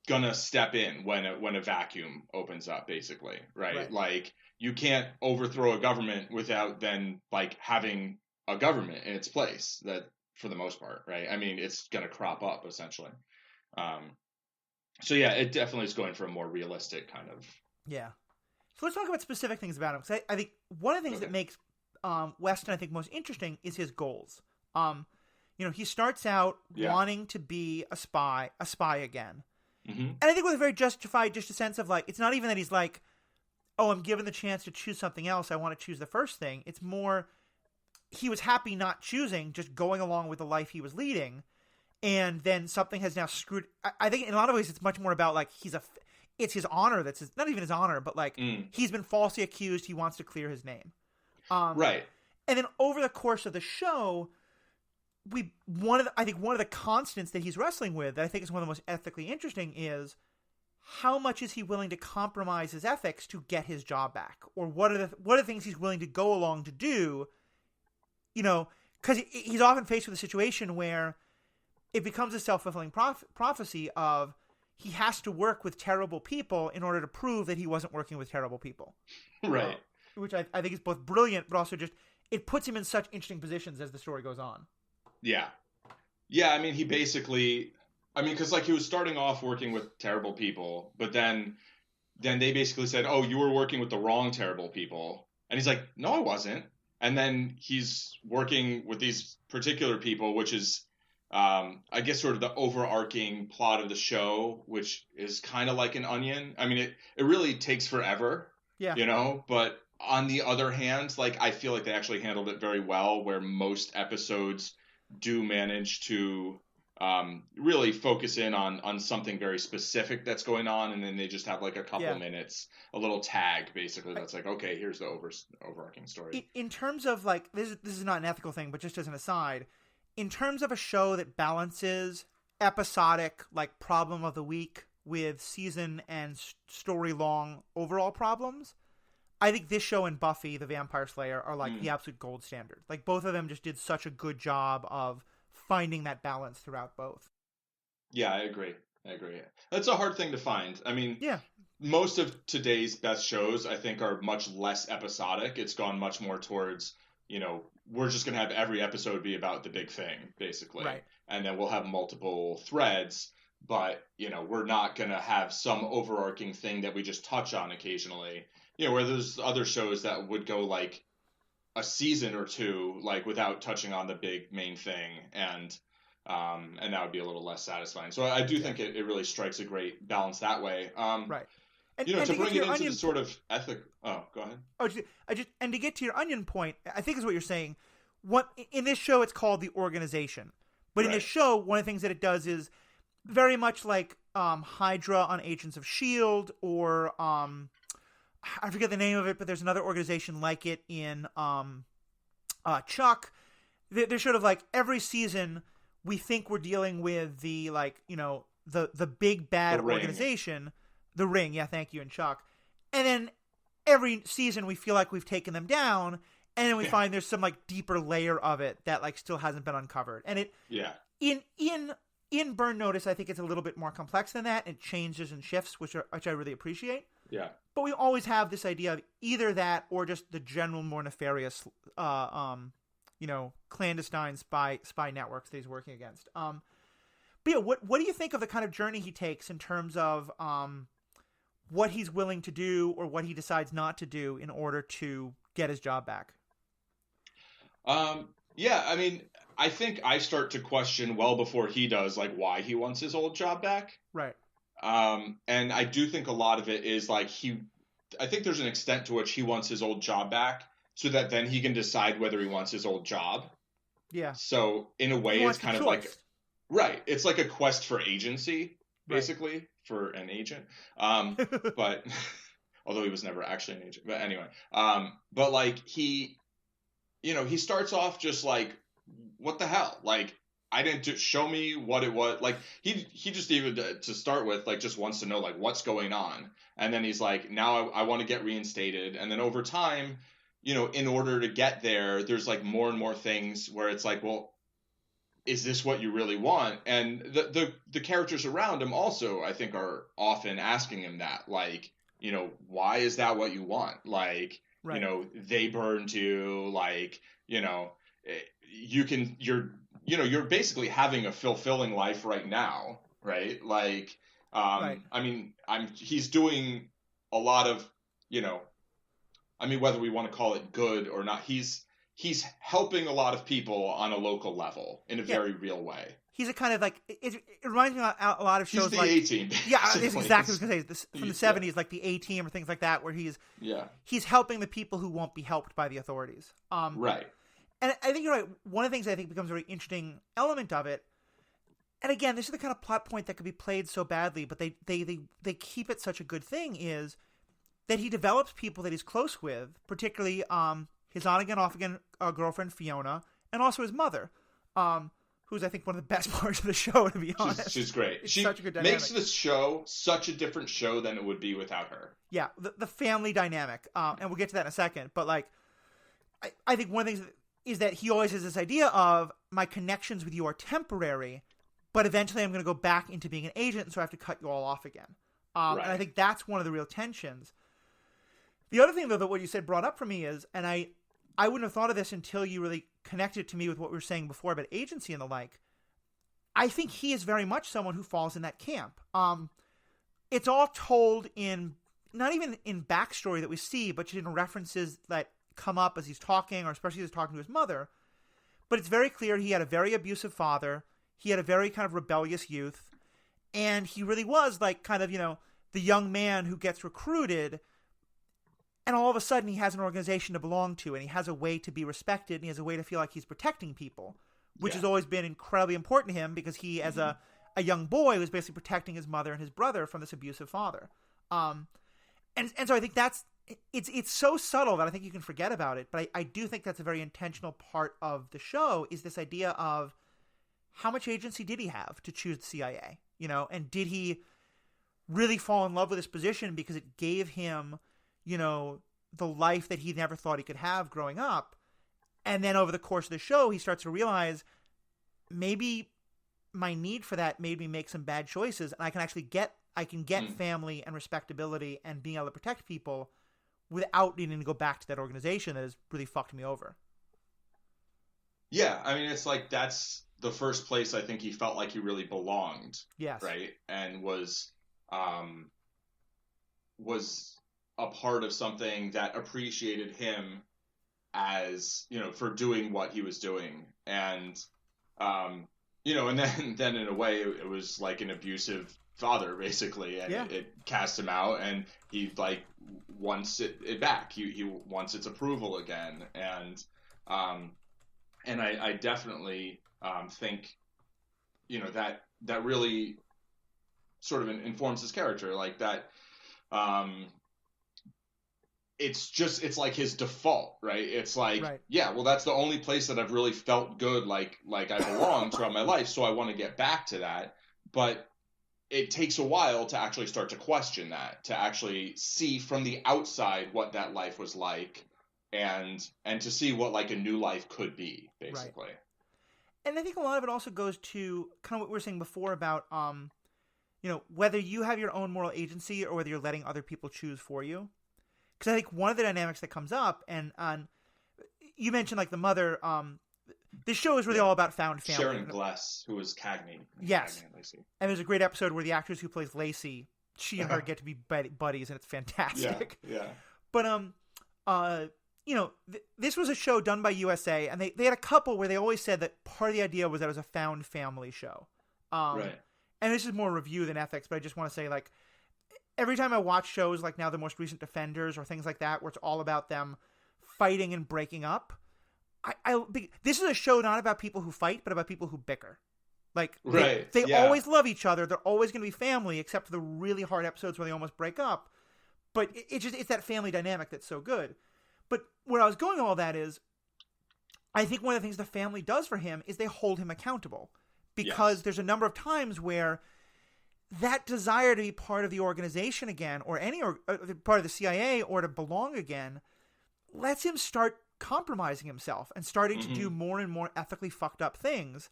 gonna step in when a vacuum opens up, basically, right? Like, you can't overthrow a government without then like having a government in its place, that for the most part, right? I mean, it's gonna crop up essentially. So yeah, it definitely is going for a more realistic kind of. Yeah. So let's talk about specific things about him, because I think one of the things that makes Weston, I think, most interesting is his goals. He starts out wanting to be a spy again. Mm-hmm. And I think with a very justified, just a sense of like, it's not even that he's like, oh, I'm given the chance to choose something else, I want to choose the first thing. It's more, he was happy not choosing, just going along with the life he was leading. And then something has now screwed. I think in a lot of ways it's much more about like it's his honor not even his honor, but like he's been falsely accused. He wants to clear his name. Right. And then over the course of the show, one of the constants that he's wrestling with that I think is one of the most ethically interesting is how much is he willing to compromise his ethics to get his job back, or what are the things he's willing to go along to do. Because he's often faced with a situation where it becomes a self-fulfilling prophecy of he has to work with terrible people in order to prove that he wasn't working with terrible people. Right. Which I think is both brilliant, but also just, it puts him in such interesting positions as the story goes on. Yeah. Yeah, I mean, he basically, because like he was starting off working with terrible people, but then they basically said, oh, you were working with the wrong terrible people. And he's like, no, I wasn't. And then he's working with these particular people, which is, I guess, sort of the overarching plot of the show, which is kind of like an onion. I mean, it really takes forever, but on the other hand, like, I feel like they actually handled it very well, where most episodes do manage to really focus in on something very specific that's going on, and then they just have like a couple minutes, a little tag basically that's like, okay, here's the overarching story. In terms of like, this is not an ethical thing, but just as an aside, in terms of a show that balances episodic, like, problem of the week with season and story long overall problems, I think this show and Buffy the Vampire Slayer are like the absolute gold standard. Like, both of them just did such a good job of finding that balance throughout both. Yeah, I agree. That's a hard thing to find. I mean, most of today's best shows, I think, are much less episodic. It's gone much more towards, we're just going to have every episode be about the big thing, basically. Right. And then we'll have multiple threads, but, we're not going to have some overarching thing that we just touch on occasionally. Where there's other shows that would go like a season or two, like, without touching on the big main thing, and that would be a little less satisfying. So I do think it really strikes a great balance that way. Right. And, to bring it into the sort of ethic. Oh, go ahead. And to get to your onion point, I think is what you're saying. What in this show it's called the organization, but in this show, one of the things that it does is very much like Hydra on Agents of S.H.I.E.L.D. or I forget the name of it, but there's another organization like it in Chuck. They're sort of like, every season we think we're dealing with the, like, the big bad organization, the Ring. Yeah, thank you, in Chuck. And then every season we feel like we've taken them down, and then we find there's some like deeper layer of it that like still hasn't been uncovered. And it in Burn Notice, I think it's a little bit more complex than that. It changes and shifts, which I really appreciate. Yeah. But we always have this idea of either that or just the general more nefarious, clandestine spy networks that he's working against. But yeah, what do you think of the kind of journey he takes in terms of what he's willing to do or what he decides not to do in order to get his job back? Yeah, I mean, I think I start to question well before he does, like, why he wants his old job back. Right. And I do think a lot of it is like I think there's an extent to which he wants his old job back so that then he can decide whether he wants his old job. Yeah. So in a way, it's kind of like, right. It's like a quest for agency, basically, for an agent. But although he was never actually an agent, but anyway, but like he starts off just like, what the hell? Like, I didn't show me what it was. Like, he just, even to start with, like, just wants to know, like, what's going on. And then he's like, now I want to get reinstated. And then over time, in order to get there, there's like more and more things where it's like, well, is this what you really want? And the characters around him also, I think, are often asking him that, like, why is that what you want? Like, they burned you, like, you're basically having a fulfilling life right now, right? Like, I mean, he's doing a lot of, I mean, whether we want to call it good or not, he's helping a lot of people on a local level in a very real way. He's a kind of like, it reminds me of a lot of shows. He's the like A-Team. Yeah, it's exactly what I was going to say. From the 70s, like the A-Team or things like that, where he's helping the people who won't be helped by the authorities. Right. And I think you're right. One of the things I think becomes a very interesting element of it, and again, this is the kind of plot point that could be played so badly, but they keep it such a good thing, is that he develops people that he's close with, particularly his on-again, off-again girlfriend, Fiona, and also his mother, who's, I think, one of the best parts of the show, to be honest. She's great. She such a good dynamic. Makes the show such a different show than it would be without her. Yeah, the family dynamic, and we'll get to that in a second, but like, I think one of the things is that he always has this idea of, my connections with you are temporary, but eventually I'm going to go back into being an agent, so I have to cut you all off again. Right. And I think that's one of the real tensions. The other thing, though, that what you said brought up for me is, and I wouldn't have thought of this until you really connected to me with what we were saying before about agency and the like. I think he is very much someone who falls in that camp. It's all told in, not even in backstory that we see, but in references that come up as he's talking, or especially as he's talking to his mother. But it's very clear he had a very abusive father. He had a very kind of rebellious youth. And he really was like kind of, the young man who gets recruited, and all of a sudden he has an organization to belong to, and he has a way to be respected, and he has a way to feel like he's protecting people, which has always been incredibly important to him, because he, as a young boy, was basically protecting his mother and his brother from this abusive father. And so I think it's so subtle that I think you can forget about it. But I do think that's a very intentional part of the show, is this idea of how much agency did he have to choose the CIA, and did he really fall in love with this position because it gave him, the life that he never thought he could have growing up. And then over the course of the show, he starts to realize maybe my need for that made me make some bad choices, and I can actually get family and respectability and being able to protect people without needing to go back to that organization that has really fucked me over. Yeah, I mean, it's like that's the first place I think he felt like he really belonged. Yes. Right? And was a part of something that appreciated him as, for doing what he was doing. And, and then in a way it was like an abusive father, basically. And it cast him out, and he like wants it back. He wants its approval again. And I definitely think, that really sort of informs his character, like that. It's like his default, right? It's like, yeah, well, that's the only place that I've really felt good, like I belong throughout my life. So I want to get back to that. But it takes a while to actually start to question that, to actually see from the outside what that life was like, and to see what like a new life could be, basically. Right. And I think a lot of it also goes to kind of what we were saying before about, whether you have your own moral agency or whether you're letting other people choose for you. Because I think one of the dynamics that comes up, and you mentioned like the mother, this show is really all about found family. Sharon Gless, who was Cagney. Yes. Cagney and Lacey. And there's a great episode where the actress who plays Lacey, she and her get to be buddies, and it's fantastic. Yeah. But, this was a show done by USA, and they had a couple where they always said that part of the idea was that it was a found family show. Right. And this is more review than ethics, but I just want to say, like, every time I watch shows like now the most recent Defenders or things like that, where it's all about them fighting and breaking up, this is a show not about people who fight, but about people who bicker. Like, they always love each other. They're always going to be family, except for the really hard episodes where they almost break up. But it's that family dynamic that's so good. But where I was going with all that is, I think one of the things the family does for him is they hold him accountable. Because there's a number of times where that desire to be part of the organization again, or part of the CIA, or to belong again, lets him start compromising himself and starting to do more and more ethically fucked up things,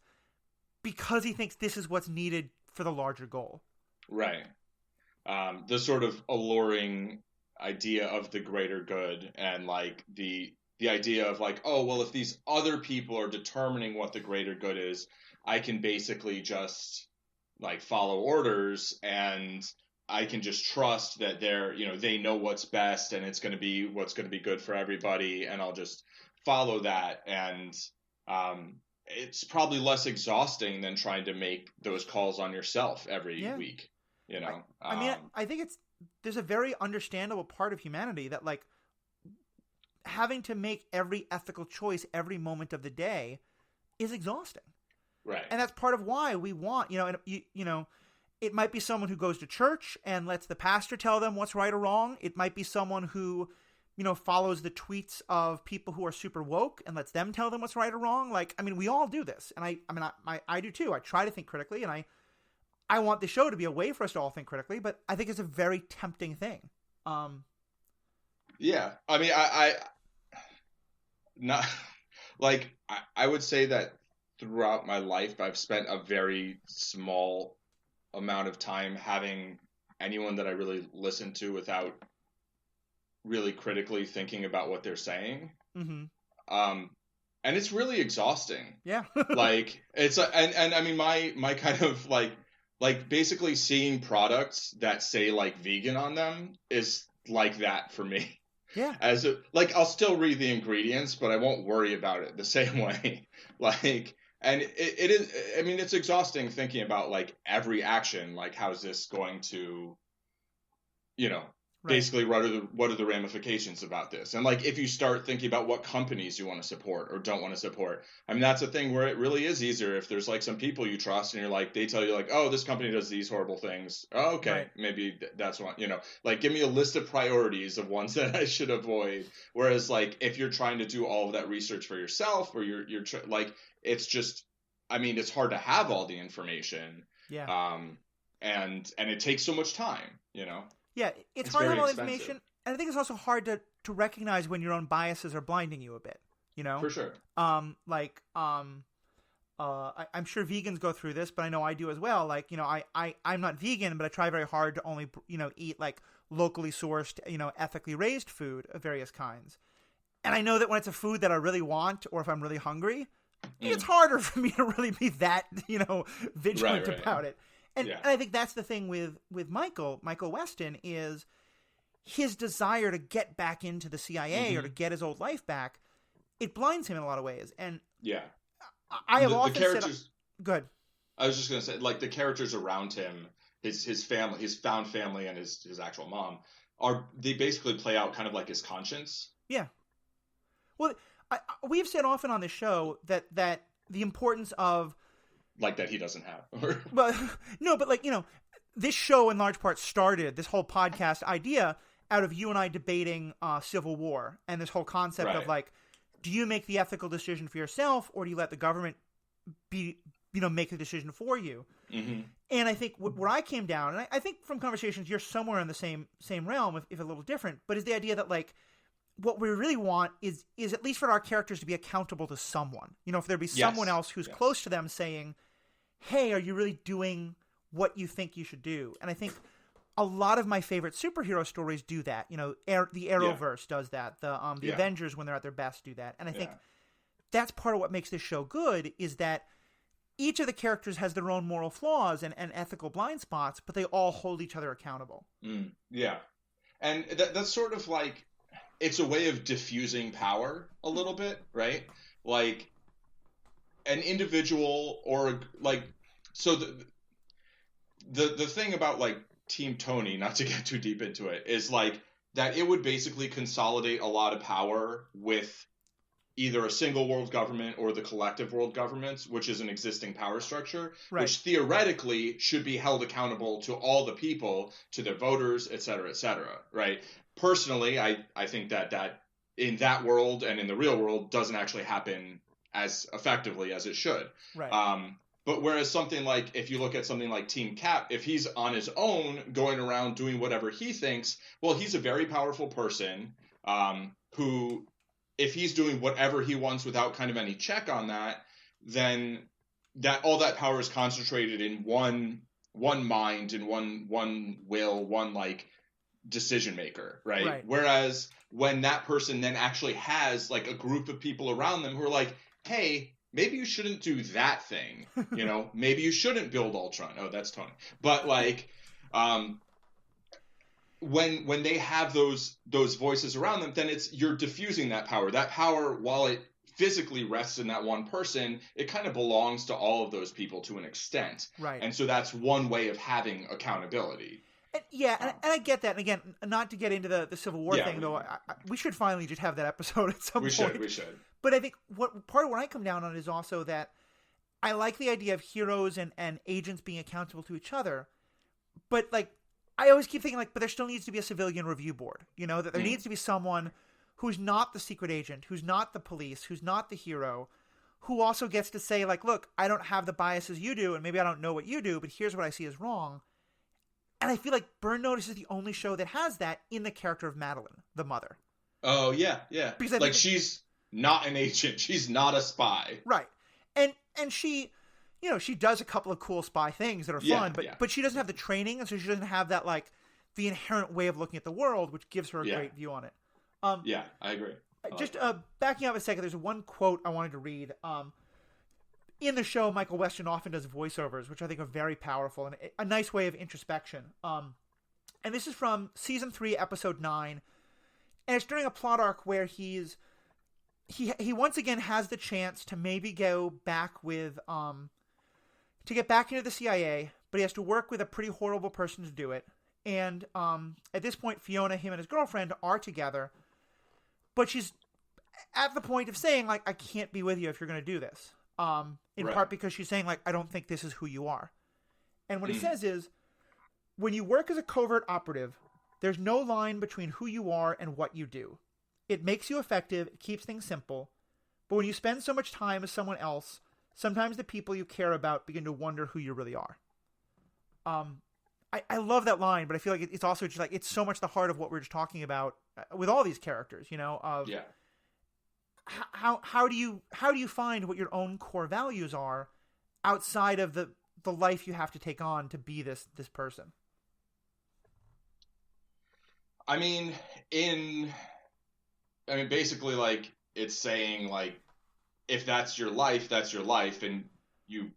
because he thinks this is what's needed for the larger goal. Right. The sort of alluring idea of the greater good, and like the idea of like, oh, well, if these other people are determining what the greater good is, I can basically just like follow orders, and I can just trust that they know what's best, and it's going to be what's going to be good for everybody, and I'll just follow that. And it's probably less exhausting than trying to make those calls on yourself every week. I think there's a very understandable part of humanity that, like, having to make every ethical choice every moment of the day is exhausting. Right. And that's part of why we want, it might be someone who goes to church and lets the pastor tell them what's right or wrong. It might be someone who, follows the tweets of people who are super woke and lets them tell them what's right or wrong. Like, I mean, we all do this. And I do too. I try to think critically, and I want the show to be a way for us to all think critically, but I think it's a very tempting thing. Yeah. I mean, I would say that throughout my life, I've spent a very small amount of time having anyone that I really listen to without really critically thinking about what they're saying. Mm-hmm. And it's really exhausting. Yeah. Like and I mean my kind of like basically seeing products that say like vegan on them is like that for me. Yeah. Like I'll still read the ingredients, but I won't worry about it the same way. Like, and it is, I mean, it's exhausting thinking about like every action, like how's this going to, you know, Right. basically what are the ramifications about this? And like if you start thinking about what companies you want to support or don't want to support, I mean that's a thing where it really is easier if there's like some people you trust and you're like they tell you like, oh, this company does these horrible things. Oh, okay, Right. maybe that's one, you know, like give me a list of priorities of ones that I should avoid. Whereas like if you're trying to do all of that research for yourself or you're like it's just, I mean it's hard to have all the information. Yeah. And it takes so much time, you know. Yeah, it's hard to have all the information, and I think it's also hard to recognize when your own biases are blinding you a bit. You know, for sure. I'm sure vegans go through this, but I know I do as well. Like, you know, I'm not vegan, but I try very hard to only, you know, eat like locally sourced, you know, ethically raised food of various kinds. And I know that when it's a food that I really want, or if I'm really hungry, it's harder for me to really be that, you know, vigilant about it. And I think that's the thing with Michael Weston is his desire to get back into the CIA or to get his old life back. It blinds him in a lot of ways. And I have often said, good. I was just going to say, like the characters around him, his family, his found family and his actual mom they basically play out kind of like his conscience. Yeah. Well, we've said often on this show that the importance of, like that he doesn't have. But no, but like, you know, this show in large part started, this whole podcast idea out of you and I debating Civil War and this whole concept of like, do you make the ethical decision for yourself or do you let the government make the decision for you? Mm-hmm. And I think where I came down, and I think from conversations you're somewhere in the same realm, if a little different, but is the idea that like, what we really want is at least for our characters to be accountable to someone. You know, if there be someone else who's close to them saying, hey, are you really doing what you think you should do? And I think a lot of my favorite superhero stories do that. You know, the Arrowverse does that. The Avengers, when they're at their best, do that. And I think that's part of what makes this show good is that each of the characters has their own moral flaws and ethical blind spots, but they all hold each other accountable. Yeah. And that's sort of like, it's a way of diffusing power a little bit, right? Like an individual or like, so the thing about like Team Tony, not to get too deep into it, is like that it would basically consolidate a lot of power with either a single world government or the collective world governments, which is an existing power structure, which theoretically should be held accountable to all the people, to their voters, et cetera, right? Personally, I think that in that world and in the real world doesn't actually happen as effectively as it should. Right. But whereas something like, if you look at something like Team Cap, if he's on his own going around doing whatever he thinks, well, he's a very powerful person who, if he's doing whatever he wants without kind of any check on that, then that all that power is concentrated in one mind and one will, one like decision maker, right? Whereas when that person then actually has like a group of people around them who are like, hey, maybe you shouldn't do that thing, you know, maybe you shouldn't build Ultron. Oh, that's Tony. But like, when they have those voices around them, then you're diffusing that power. That power, while it physically rests in that one person, it kind of belongs to all of those people to an extent. Right. And so that's one way of having accountability. And I get that. And again, not to get into the Civil War thing, though, we should finally just have that episode at some point. We should. But I think part of what I come down on is also that I like the idea of heroes and agents being accountable to each other. But like, I always keep thinking like, but there still needs to be a civilian review board. You know, that there needs to be someone who's not the secret agent, who's not the police, who's not the hero, who also gets to say like, look, I don't have the biases you do, and maybe I don't know what you do, but here's what I see as wrong. And I feel like Burn Notice is the only show that has that in the character of Madeline, the mother. Oh, yeah. Because like she's not an agent. She's not a spy. Right. And and she, she does a couple of cool spy things that are fun, but she doesn't have the training, and so she doesn't have that, like, the inherent way of looking at the world, which gives her a great view on it. Yeah, I agree. Backing up a second, there's one quote I wanted to read. In the show, Michael Weston often does voiceovers, which I think are very powerful and a nice way of introspection. And this is from season 3, episode 9, and it's during a plot arc where he once again has the chance to maybe go back with to get back into the CIA, but he has to work with a pretty horrible person to do it. And at this point, Fiona, him and his girlfriend are together, but she's at the point of saying, like, I can't be with you if you're going to do this. In part because she's saying, like, I don't think this is who you are. And what he says is, when you work as a covert operative, there's no line between who you are and what you do. It makes you effective, it keeps things simple. But when you spend so much time as someone else, sometimes the people you care about begin to wonder who you really are. I love that line, but I feel like it's also just like, it's so much the heart of what we're just talking about with all these characters, how do you find what your own core values are outside of the life you have to take on to be this person? I mean, basically, like, it's saying, like, if that's your life, and you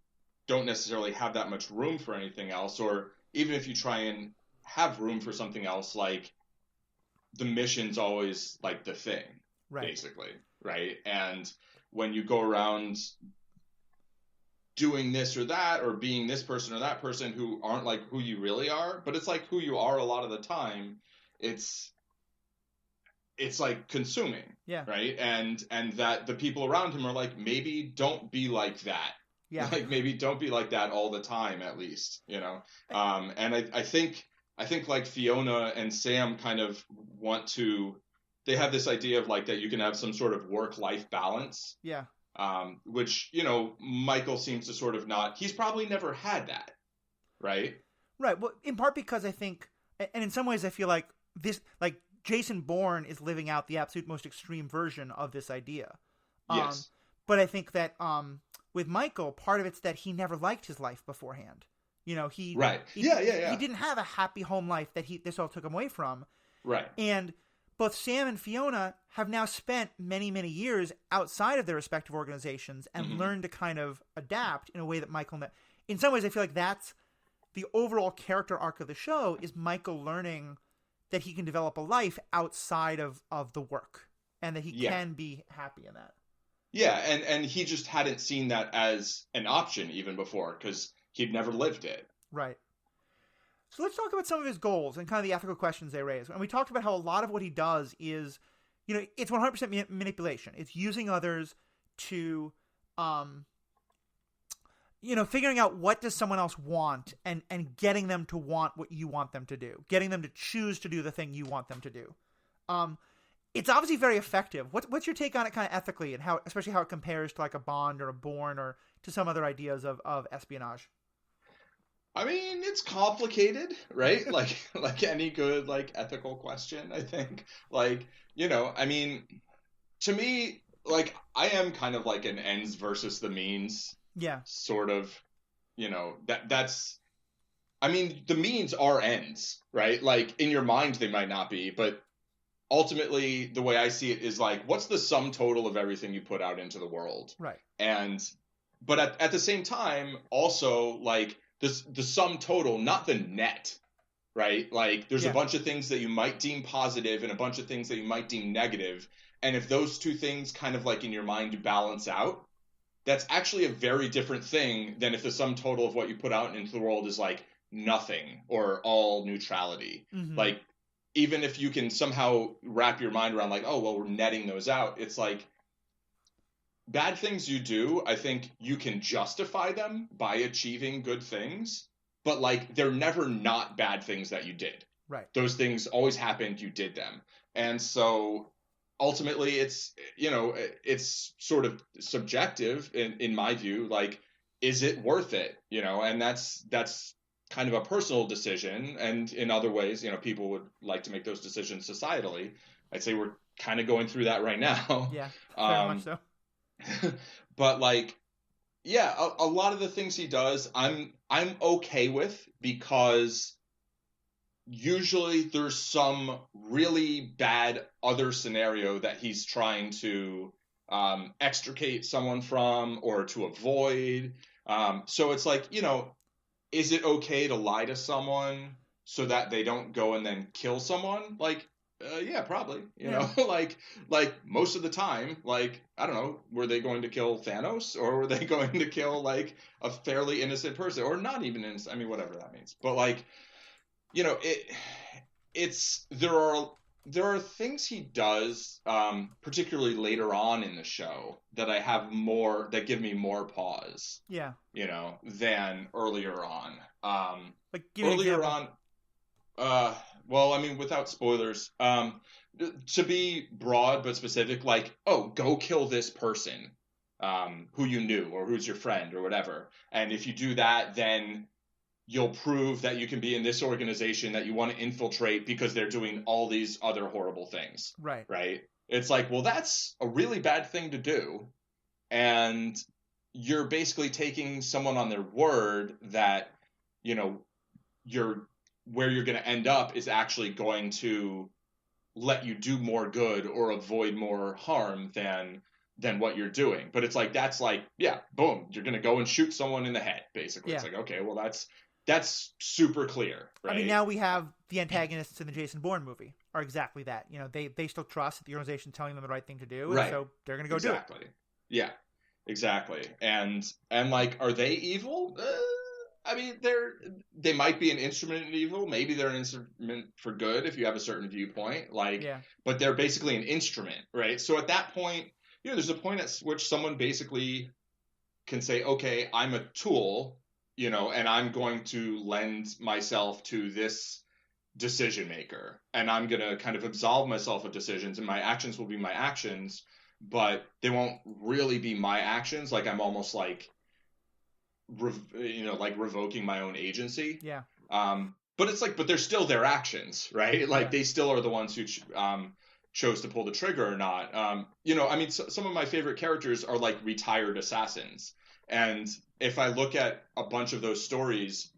don't necessarily have that much room for anything else, or even if you try and have room for something else, like, the mission's always, like, the thing, basically, right? And when you go around doing this or that, or being this person or that person who aren't, like, who you really are, but it's, like, who you are a lot of the time, it's like consuming, right? And that the people around him are like, maybe don't be like that. Yeah. Like, maybe don't be like that all the time, at least, And I think like Fiona and Sam kind of they have this idea of, like, that you can have some sort of work-life balance. Yeah. Which, Michael seems to sort of not, he's probably never had that. Right. Right. Well, in part because I think, and in some ways I feel like this, like, Jason Bourne is living out the absolute most extreme version of this idea. Yes. But I think that with Michael, part of it's that he never liked his life beforehand. He didn't have a happy home life that this all took him away from. Right. And both Sam and Fiona have now spent many, many years outside of their respective organizations and learned to kind of adapt in a way that Michael, in some ways, I feel like that's the overall character arc of the show, is Michael learning that he can develop a life outside of the work, and that he can be happy in that. Yeah, and he just hadn't seen that as an option even before, because he'd never lived it. Right. So let's talk about some of his goals and kind of the ethical questions they raise. And we talked about how a lot of what he does is, it's 100% manipulation. It's using others to, figuring out what does someone else want and getting them to want what you want them to do. Getting them to choose to do the thing you want them to do. It's obviously very effective. What's your take on it kind of ethically, and especially how it compares to, like, a Bond or a Bourne or to some other ideas of espionage? I mean, it's complicated, right? like any good, like, ethical question, I think. Like, to me, like, I am kind of like an ends versus the means. Yeah. Sort of, that's, I mean, the means are ends, right? Like, in your mind, they might not be, but ultimately, the way I see it is, like, what's the sum total of everything you put out into the world? Right. But at the same time, also, like, the sum total, not the net, right? Like, there's a bunch of things that you might deem positive and a bunch of things that you might deem negative. And if those two things kind of, like, in your mind balance out, that's actually a very different thing than if the sum total of what you put out into the world is, like, nothing or all neutrality. Mm-hmm. Like, even if you can somehow wrap your mind around, like, oh, well, we're netting those out, it's like, bad things you do, I think you can justify them by achieving good things, but, like, they're never not bad things that you did. Right. Those things always happened, you did them. And so ultimately it's sort of subjective in my view, like, is it worth it? And that's kind of a personal decision. And in other ways, people would like to make those decisions societally. I'd say we're kind of going through that right now. Yeah, very much so. But, like, yeah, a lot of the things he does, I'm okay with, because usually there's some really bad other scenario that he's trying to extricate someone from or to avoid. So it's like, is it okay to lie to someone so that they don't go and then kill someone? Like, yeah, probably. Yeah. Like most of the time, like, I don't know, were they going to kill Thanos, or were they going to kill like a fairly innocent person, or not even innocent? I mean, whatever that means. But like, it's there are things he does, particularly later on in the show, that that give me more pause, Yeah. than earlier on. Like, give me an Earlier example. on, well, I mean, without spoilers, to be broad but specific, like, oh, go kill this person, who you knew or who's your friend or whatever, and if you do that, then you'll prove that you can be in this organization that you want to infiltrate because they're doing all these other horrible things. Right. Right? It's like, well, that's a really bad thing to do. And you're basically taking someone on their word that, you know, you're where you're going to end up is actually going to let you do more good or avoid more harm than what you're doing. But it's like, that's like, yeah, boom, you're going to go and shoot someone in the head, basically. Yeah. It's like, okay, well, that's super clear, right? I mean, now we have the antagonists in the Jason Bourne movie are exactly that. They still trust that the organization telling them the right thing to do, and right. so they're going to go exactly. do it. Yeah, exactly. And like, are they evil? I mean, they might be an instrument in evil. Maybe they're an instrument for good if you have a certain viewpoint. Like, Yeah. But they're basically an instrument, right? So at that point, there's a point at which someone basically can say, okay, I'm a tool, and I'm going to lend myself to this decision maker, and I'm going to kind of absolve myself of decisions, and my actions will be my actions, but they won't really be my actions. Like, I'm almost like, like revoking my own agency. Yeah. But it's like, but they're still their actions, right? Like, Yeah. they still are the ones who chose to pull the trigger or not. I mean, some of my favorite characters are like retired assassins. And if I look at a bunch of those stories,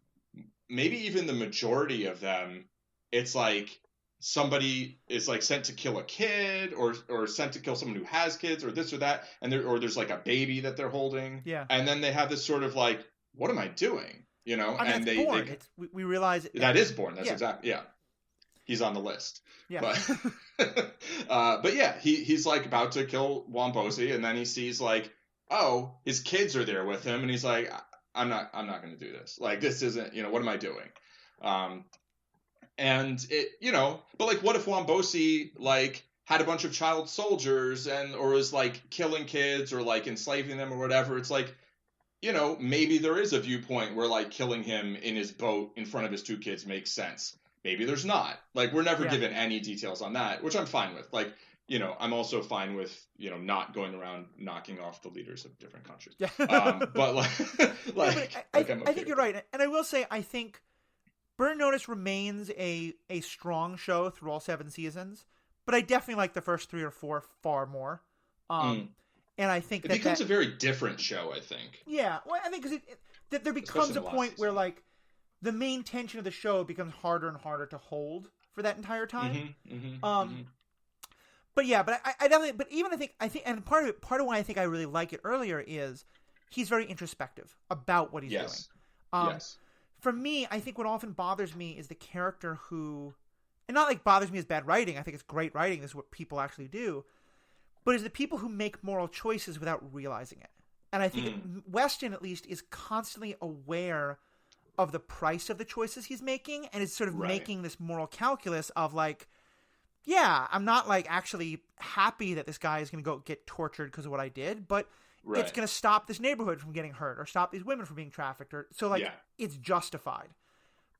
maybe even the majority of them, it's like somebody is like sent to kill a kid, or sent to kill someone who has kids, or this or that, or there's like a baby that they're holding. Yeah. And then they have this sort of like, what am I doing? I mean, and it's Bourne. We realize that is Bourne. That's yeah. exactly, yeah. He's on the list. Yeah. But yeah, he's like about to kill Wombosi, and then he sees like, oh, his kids are there with him, and he's like, I'm not going to do this. Like, this isn't, what am I doing? And it, but like, what if Wombosi like had a bunch of child soldiers or was like killing kids or like enslaving them or whatever? It's like, maybe there is a viewpoint where like killing him in his boat in front of his two kids makes sense. Maybe there's not. Like, we're never given any details on that, which I'm fine with. Like, I'm also fine with, not going around knocking off the leaders of different countries. Yeah. But I think you're right. And I will say, I think Burn Notice remains a strong show through all 7 seasons, but I definitely like the first 3 or 4 far more. And I think it becomes a very different show, I think. Yeah. Well, I think because there becomes a point where like the main tension of the show becomes harder and harder to hold for that entire time. But yeah, but I definitely, but even I think, and part of why I think I really like it earlier is he's very introspective about what he's doing. Yes. For me, I think what often bothers me is the character who, and not like bothers me as bad writing. I think it's great writing. This is what people actually do. But is the people who make moral choices without realizing it. And I think Weston, at least, is constantly aware of the price of the choices he's making, and is sort of making this moral calculus of like, yeah, I'm not like actually happy that this guy is going to go get tortured because of what I did, but it's going to stop this neighborhood from getting hurt or stop these women from being trafficked. So like, it's justified.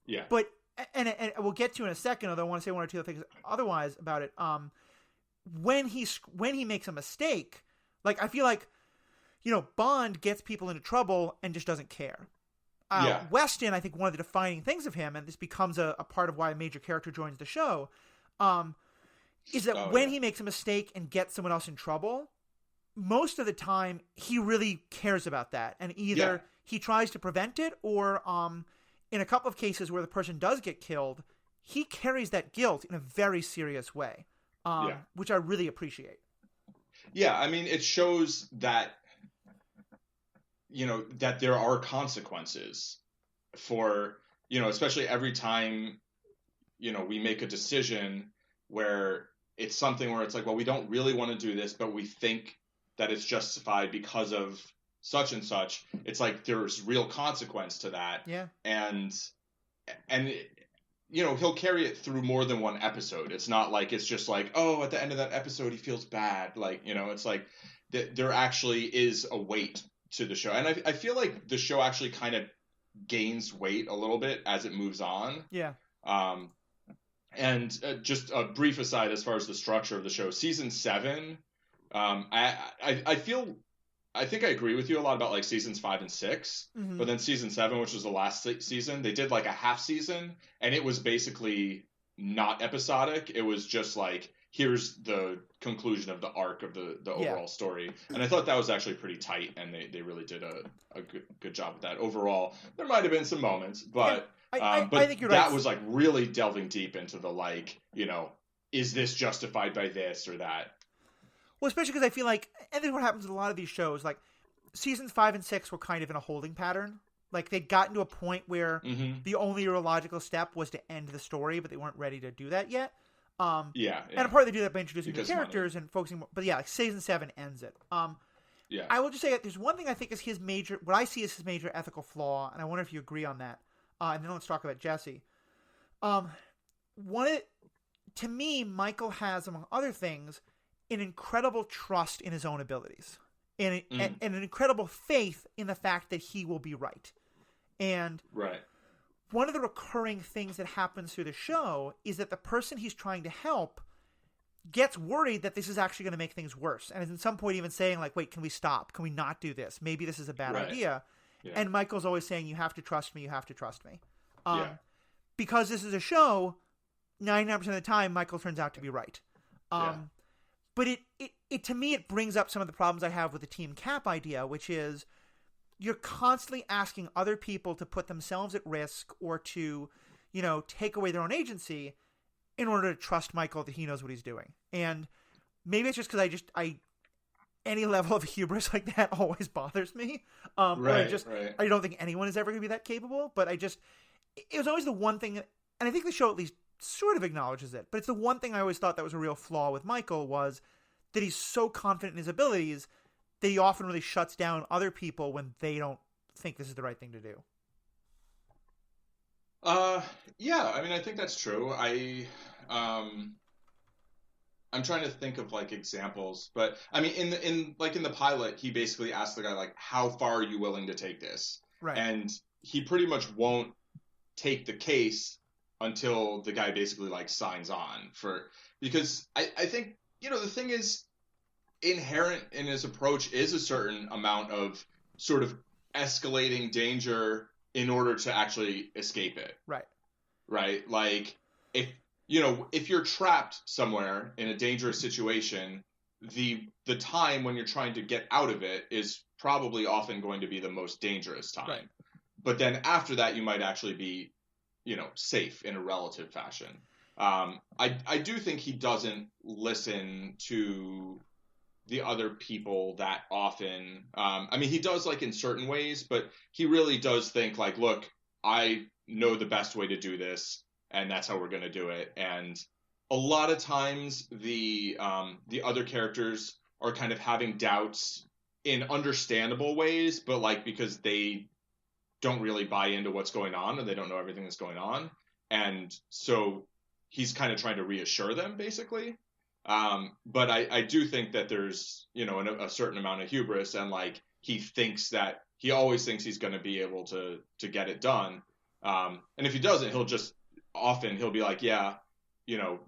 Yeah. But, and we'll get to in a second, although I want to say one or two other things otherwise about it. When he makes a mistake, like, I feel like, Bond gets people into trouble and just doesn't care. Weston, I think one of the defining things of him, and this becomes a part of why a major character joins the show, is that when he makes a mistake and gets someone else in trouble, most of the time he really cares about that, and either he tries to prevent it, or in a couple of cases where the person does get killed, he carries that guilt in a very serious way, which I really appreciate. Yeah, I mean, it shows that, that there are consequences for, especially every time, we make a decision where it's something where it's like, well, we don't really want to do this, but we think that it's justified because of such and such. It's like there's real consequence to that. Yeah. And he'll carry it through more than one episode. It's not like it's just like, oh, at the end of that episode he feels bad. Like, it's like there actually is a weight to the show. And I feel like the show actually kind of gains weight a little bit as it moves on. Yeah. And just a brief aside as far as the structure of the show, season 7, I think I agree with you a lot about like seasons 5 and 6, but then season 7, which was the last season, they did like a half season, and it was basically not episodic. It was just like, here's the conclusion of the arc of the overall story. And I thought that was actually pretty tight, and they really did a good job with that. Overall, there might have been some moments, but I think you're that right. was like really delving deep into the like, is this justified by this or that? Well, especially because I feel like, and then what happens with a lot of these shows, like seasons 5 and 6 were kind of in a holding pattern. Like they'd gotten to a point where the only real logical step was to end the story, but they weren't ready to do that yet. And a part they do that by introducing new characters and focusing more, but like season 7 ends it. I will just say that there's one thing I think is what I see as his major ethical flaw, and I wonder if you agree on that. And then let's talk about Jesse. To me, Michael has, among other things, an incredible trust in his own abilities, and an incredible faith in the fact that he will be right. And one of the recurring things that happens through the show is that the person he's trying to help gets worried that this is actually going to make things worse, and is at some point even saying like, wait, can we stop? Can we not do this? Maybe this is a bad idea. Yeah. And Michael's always saying, you have to trust me, you have to trust me. Because this is a show, 99% of the time, Michael turns out to be right. But it to me, it brings up some of the problems I have with the Team Cap idea, which is you're constantly asking other people to put themselves at risk or to, take away their own agency in order to trust Michael that he knows what he's doing. And maybe it's just because any level of hubris like that always bothers me. I don't think anyone is ever going to be that capable, but it was always the one thing, and I think the show at least sort of acknowledges it, but it's the one thing I always thought that was a real flaw with Michael, was that he's so confident in his abilities that he often really shuts down other people when they don't think this is the right thing to do. Yeah, I mean, I think that's true. I'm trying to think of like examples, but I mean, in the pilot, he basically asked the guy like, how far are you willing to take this? Right. And he pretty much won't take the case until the guy basically like signs on because I think, the thing is, inherent in his approach is a certain amount of sort of escalating danger in order to actually escape it. Right. Right. Like if you're trapped somewhere in a dangerous situation, the time when you're trying to get out of it is probably often going to be the most dangerous time. Right. But then after that, you might actually be, safe in a relative fashion. I do think he doesn't listen to the other people that often. I mean, he does like in certain ways, but he really does think like, look, I know the best way to do this, and that's how we're going to do it. And a lot of times the other characters are kind of having doubts in understandable ways, but like because they don't really buy into what's going on and they don't know everything that's going on. And so he's kind of trying to reassure them basically. But I do think that there's, a certain amount of hubris, and like he always thinks he's going to be able to get it done. And if he doesn't, he'll be like, yeah,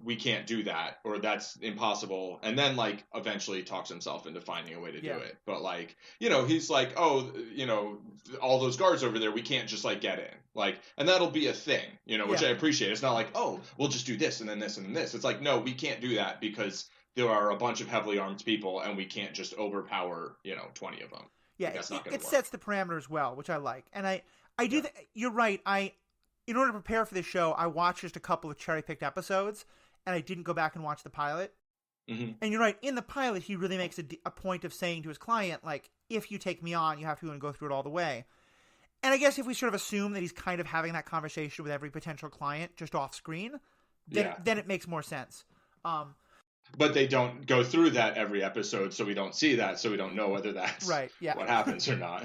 we can't do that, or that's impossible. And then like eventually talks himself into finding a way to do it. But like, he's like, oh, all those guards over there, we can't just like get in, like, and that'll be a thing, which I appreciate. It's not like, oh, we'll just do this and then this and then this. It's like, no, we can't do that because there are a bunch of heavily armed people and we can't just overpower, 20 of them. Yeah, that's not going to work. It sets the parameters well, which I like. And I do, you're right. In order to prepare for this show, I watched just a couple of cherry-picked episodes, and I didn't go back and watch the pilot. Mm-hmm. And you're right, in the pilot, he really makes a point of saying to his client, like, if you take me on, you have to go through it all the way. And I guess if we sort of assume that he's kind of having that conversation with every potential client just off screen, then it makes more sense. But they don't go through that every episode, so we don't see that, so we don't know whether that's right, yeah. what happens or not.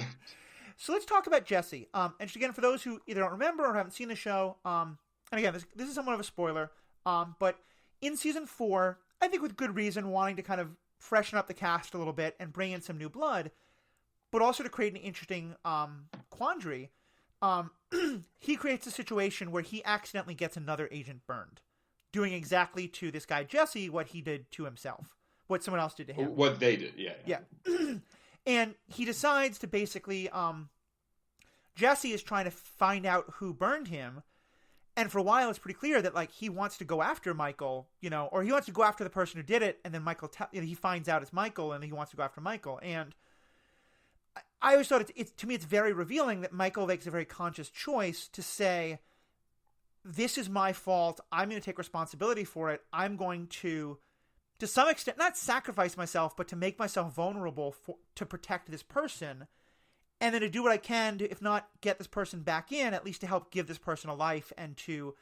So let's talk about Jesse. And just again, for those who either don't remember or haven't seen the show, and again, this is somewhat of a spoiler, but in season 4, I think with good reason, wanting to kind of freshen up the cast a little bit and bring in some new blood, but also to create an interesting quandary, he creates a situation where he accidentally gets another agent burned, doing exactly to this guy Jesse what he did to himself, what someone else did to him. What they did, yeah. And he decides to basically, Jesse is trying to find out who burned him. And for a while, it's pretty clear that, like, he wants to go after Michael, or he wants to go after the person who did it. And then Michael, he finds out it's Michael and he wants to go after Michael. And I always thought to me, it's very revealing that Michael makes a very conscious choice to say, this is my fault. I'm going to take responsibility for it. I'm going to some extent, not sacrifice myself, but to make myself vulnerable to protect this person. And then to do what I can to, if not get this person back in, at least to help give this person a life and to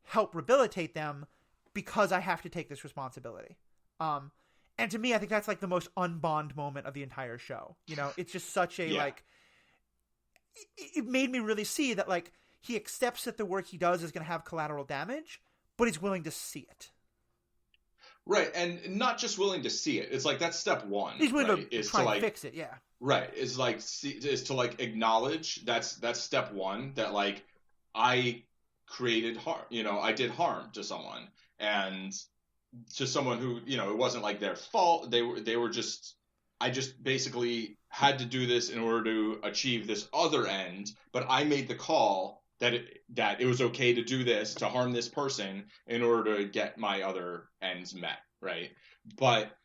help rehabilitate them because I have to take this responsibility. And to me, I think that's like the most unbond moment of the entire show. It's just such a, like, it made me really see that, like, he accepts that the work he does is going to have collateral damage, but he's willing to see it. Right, and not just willing to see it. It's like that's step one. He's willing to try and fix it, yeah. Right, is to acknowledge that's step one, that like I created harm. I did harm to someone, and to someone who it wasn't like their fault. They were just, I just basically had to do this in order to achieve this other end, but I made the call that it was okay to do this, to harm this person in order to get my other ends met, right? But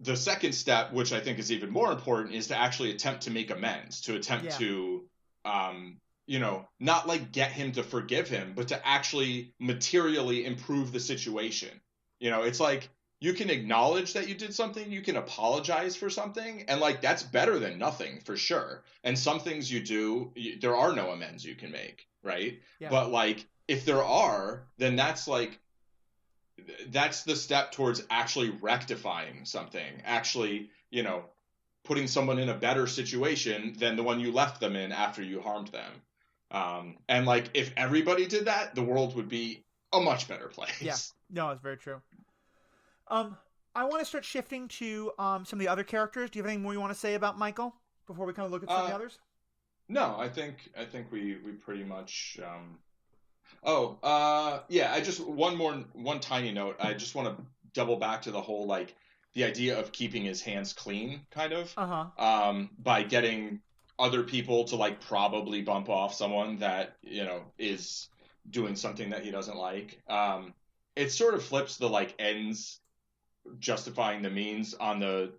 the second step, which I think is even more important, is to actually attempt to make amends, to attempt to, not like get him to forgive him, but to actually materially improve the situation. It's like, you can acknowledge that you did something, you can apologize for something, and like that's better than nothing for sure. And some things you do, there are no amends you can make, right? Yeah. But like if there are, then that's the step towards actually rectifying something, actually, putting someone in a better situation than the one you left them in after you harmed them. And like if everybody did that, the world would be a much better place. Yeah, no, it's very true. I want to start shifting to some of the other characters. Do you have anything more you want to say about Michael before we kind of look at some of the others? No, I think we pretty much. I just one tiny note. I just want to double back to the whole like the idea of keeping his hands clean, kind of. By getting other people to like probably bump off someone that is doing something that he doesn't like. It sort of flips the like ends justifying the means on on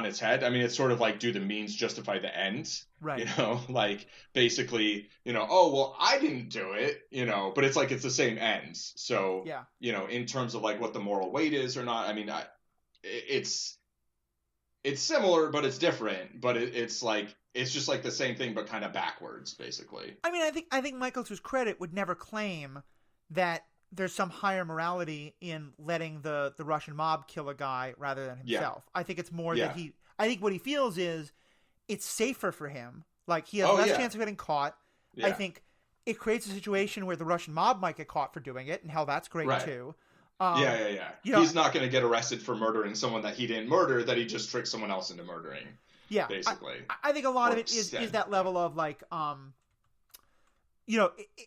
its head. I mean, it's sort of like, do the means justify the ends? Right. Like basically, oh, well, I didn't do it, but it's like, it's the same ends. So, yeah. In terms of like what the moral weight is or not, I mean, it's similar, but it's different, but it's like, it's just like the same thing, but kind of backwards, basically. I mean, I think Michael, to his credit, would never claim that there's some higher morality in letting the Russian mob kill a guy rather than himself. Yeah. I think it's more that I think what he feels is it's safer for him. Like he has less chance of getting caught. Yeah. I think it creates a situation where the Russian mob might get caught for doing it, and hell, that's great too. He's not going to get arrested for murdering someone that he didn't murder, that he just tricked someone else into murdering. Yeah. Basically. I think a lot of it is that level of like,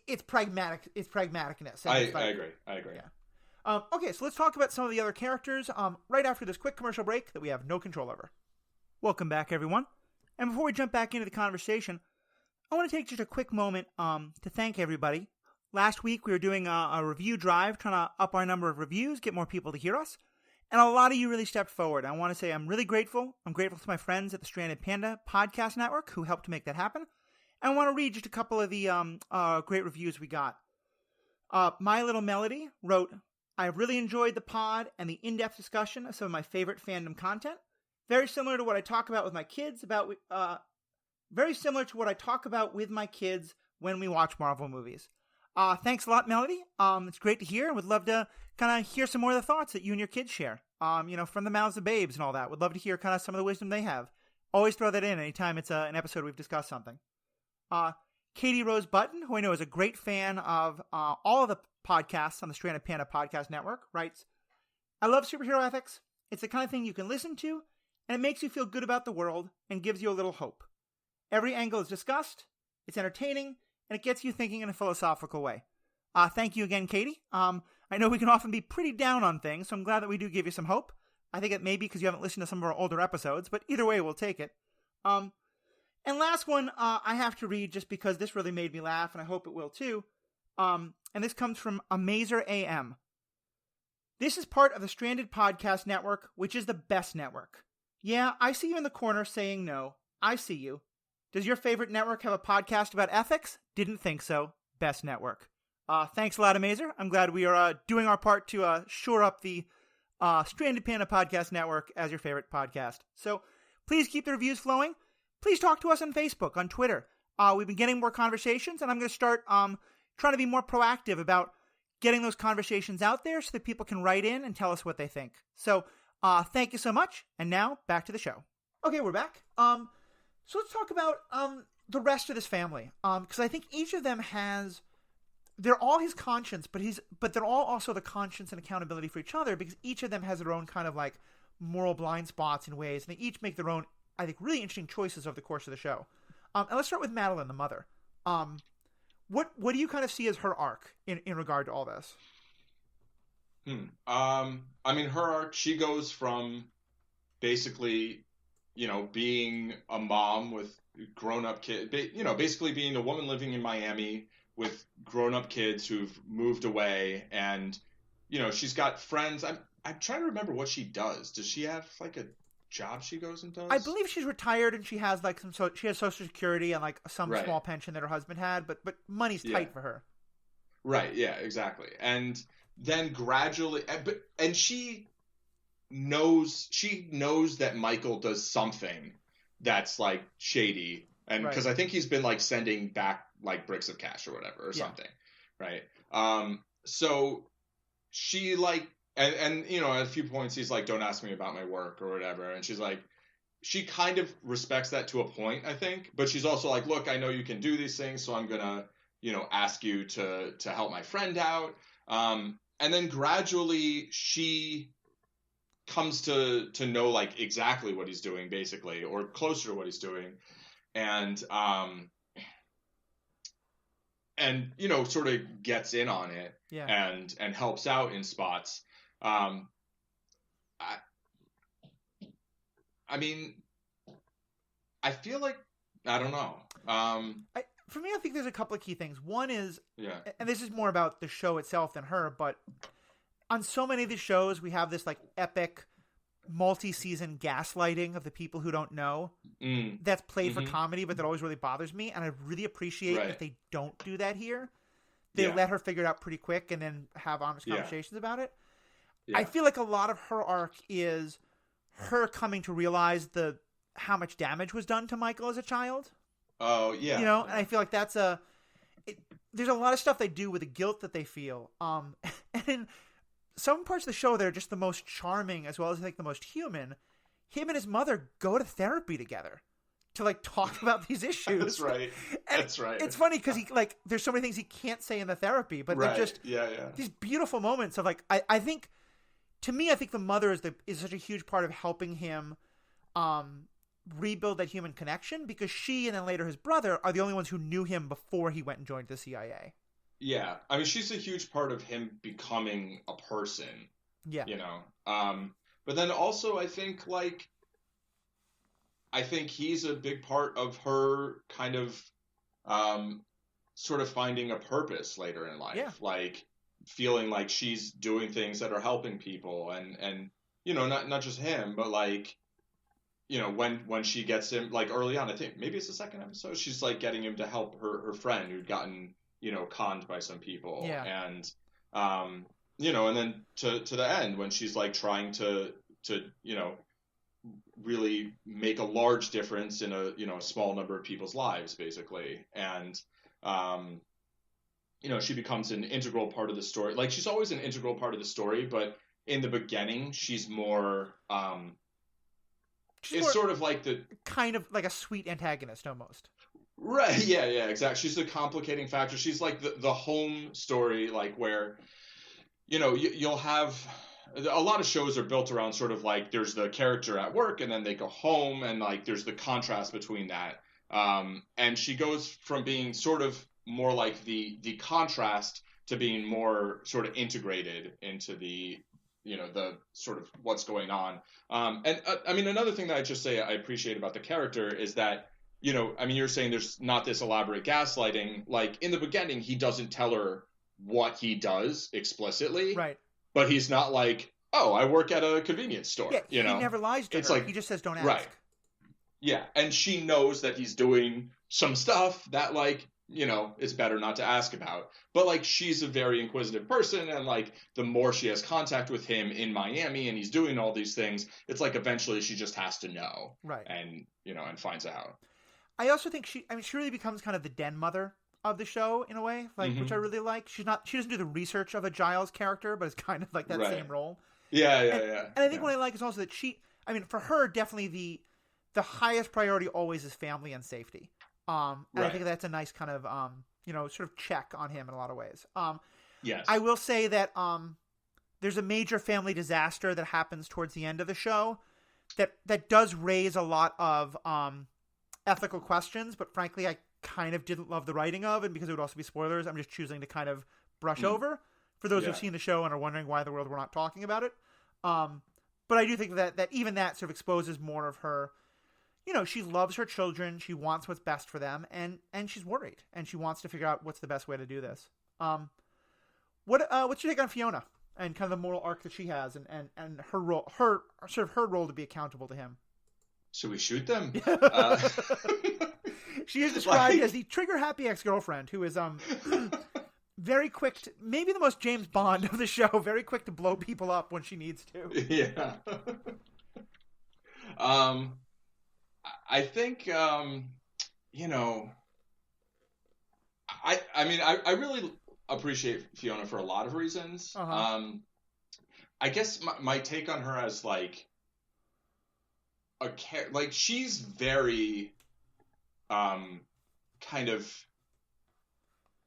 it's pragmatic. It's pragmaticness. I agree. Yeah. Okay, so let's talk about some of the other characters right after this quick commercial break that we have no control over. Welcome back, everyone. And before we jump back into the conversation, I want to take just a quick moment to thank everybody, last week we were doing a review drive, trying to up our number of reviews, get more people to hear us. And a lot of you really stepped forward. I want to say I'm really grateful. I'm grateful to my friends at the Stranded Panda Podcast Network who helped to make that happen. And I want to read just a couple of the great reviews we got. My Little Melody wrote, I really enjoyed the pod and the in-depth discussion of some of my favorite fandom content. Very similar to what I talk about with my kids when we watch Marvel movies. Thanks a lot, Melody. It's great to hear. Would love to kind of hear some more of the thoughts that you and your kids share. From the mouths of babes and all that. Would love to hear kind of some of the wisdom they have. Always throw that in anytime it's an episode we've discussed something. Katie Rose Button, who I know is a great fan of all of the podcasts on the Stranded Panda Podcast Network, writes, I love superhero ethics. It's the kind of thing you can listen to, and it makes you feel good about the world and gives you a little hope. Every angle is discussed, it's entertaining, and it gets you thinking in a philosophical way. Thank you again, Katie. I know we can often be pretty down on things, so I'm glad that we do give you some hope. I think it may be because you haven't listened to some of our older episodes, but either way, we'll take it. And last one, I have to read just because this really made me laugh, and I hope it will too. And this comes from Amazer AM. This is part of the Stranded Podcast Network, which is the best network. Yeah, I see you in the corner saying no. I see you. Does your favorite network have a podcast about ethics? Didn't think so. Best network. Thanks a lot, Amazer. I'm glad we are doing our part to shore up the Stranded Panda Podcast Network as your favorite podcast. So please keep the reviews flowing. Please talk to us on Facebook, on Twitter. We've been getting more conversations, and I'm going to start trying to be more proactive about getting those conversations out there so that people can write in and tell us what they think. So thank you so much. And now back to the show. Okay, we're back. So let's talk about the rest of this family. Because I think each of them they're all his conscience, but they're all also the conscience and accountability for each other, because each of them has their own kind of like moral blind spots in ways, and they each make their own, I think, really interesting choices over the course of the show. And let's start with Madeline, the mother. What do you kind of see as her arc in regard to all this? I mean, her arc, she goes from basically, being a mom with grown-up kids, basically being a woman living in Miami with grown-up kids who've moved away, and, she's got friends. I'm trying to remember what she does. Does she have, like, a job she goes and does? I believe she's retired, and she has, like, she has Social Security and, like, some small pension that her husband had, but money's tight for her. Right, yeah, exactly. And then gradually, and she knows that Michael does something that's, like, shady, and because I think he's been, like, sending back, like, bricks of cash or whatever, or something, right? So she, like, and at a few points he's like, don't ask me about my work or whatever, and she's like, she kind of respects that to a point, I think, but she's also like, look, I know you can do these things, so I'm gonna, ask you to help my friend out, and then gradually she comes to know, like, exactly what he's doing, basically, or closer to what he's doing, and sort of gets in on it, and helps out in spots. I mean, I feel like, I don't know. For me, I think there's a couple of key things. One is, and this is more about the show itself than her, but on so many of these shows, we have this, like, epic multi-season gaslighting of the people who don't know that's played for comedy, but that always really bothers me, and I really appreciate that they don't do that here. They let her figure it out pretty quick and then have honest conversations about it. I feel like a lot of her arc is her coming to realize how much damage was done to Michael as a child. Oh, yeah. And I feel like that's there's a lot of stuff they do with the guilt that they feel. And in some parts of the show, they're just the most charming, as well as, I think, the most human. Him and his mother go to therapy together to, like, talk about these issues. That's right. That's right. It's funny because there's so many things he can't say in the therapy, but they're just these beautiful moments of, like, I think, to me, I think the mother is such a huge part of helping him rebuild that human connection, because she and then later his brother are the only ones who knew him before he went and joined the CIA. Yeah, I mean, she's a huge part of him becoming a person. Yeah, but then also I think he's a big part of her kind of sort of finding a purpose later in life, Yeah. like feeling like she's doing things that are helping people, and not just him, but like when she gets him, like early on, I think maybe it's the second episode, she's like getting him to help her friend who'd gotten conned by some people, Yeah. and and then to the end when she's like trying to really make a large difference in a small number of people's lives, basically. And she becomes an integral part of the story. Like, she's always an integral part of the story, but in the beginning she's more it's sort of like the kind of like a sweet antagonist almost. Right, yeah, exactly. She's the complicating factor. She's like the home story, like where you'll have a lot of shows are built around sort of like there's the character at work and then they go home, and like there's the contrast between that. And she goes from being sort of more like the contrast to being more sort of integrated into the the sort of what's going on. And I mean, another thing that I just say I appreciate about the character is that I mean, you're saying there's not this elaborate gaslighting. Like, in the beginning, he doesn't tell her what he does explicitly. Right. But he's not like, oh, I work at a convenience store. Yeah, he never lies to her. Like, he just says, don't ask. Right. Yeah, and she knows that he's doing some stuff that, like, it's better not to ask about. But, like, she's a very inquisitive person, and, like, the more she has contact with him in Miami and he's doing all these things, it's like eventually she just has to know. Right. And, and finds out. I also think she really becomes kind of the den mother of the show in a way, like, which I really like. She doesn't do the research of a Giles character, but it's kind of like that same role. Yeah. And I think what I like is also that for her, definitely the highest priority always is family and safety. And I think that's a nice kind of, sort of check on him in a lot of ways. Yes. I will say that there's a major family disaster that happens towards the end of the show that does raise a lot of ethical questions, but frankly, I kind of didn't love the writing of, and because it would also be spoilers, I'm just choosing to kind of brush over for those who've seen the show and are wondering why in the world we're not talking about it. But I do think that even that sort of exposes more of her. She loves her children, she wants what's best for them, and she's worried, and she wants to figure out what's the best way to do this. What's your take on Fiona and kind of the moral arc that she has, and her role, her role to be accountable to him? Should we shoot them? She is described as the trigger-happy ex-girlfriend who is very quick to, maybe the most James Bond of the show, very quick to blow people up when she needs to. Yeah. I think, I really appreciate Fiona for a lot of reasons. I guess my take on her as like she's very kind of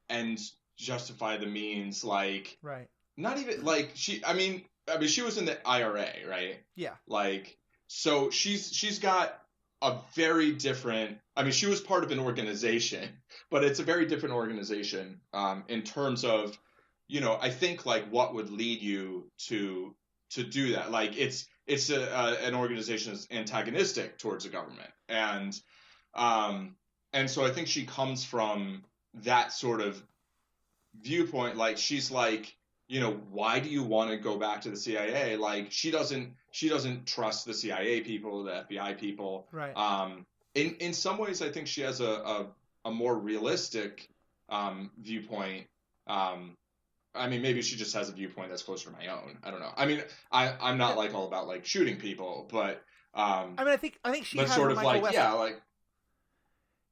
ends justify the means, like, right, not even like she was in the IRA, right? Yeah. Like, so she's got a very different, she was part of an organization, but it's a very different organization in terms of, I think, like, what would lead you to do that. Like, it's an organization that's antagonistic towards the government. And so I think she comes from that sort of viewpoint. Like, she's like, why do you want to go back to the CIA? Like, she doesn't trust the CIA people, the FBI people. Right. In some ways, I think she has a more realistic viewpoint. Maybe she just has a viewpoint that's closer to my own. I don't know. I'm not like all about like shooting people, but I think she had sort her of Michael like Weston.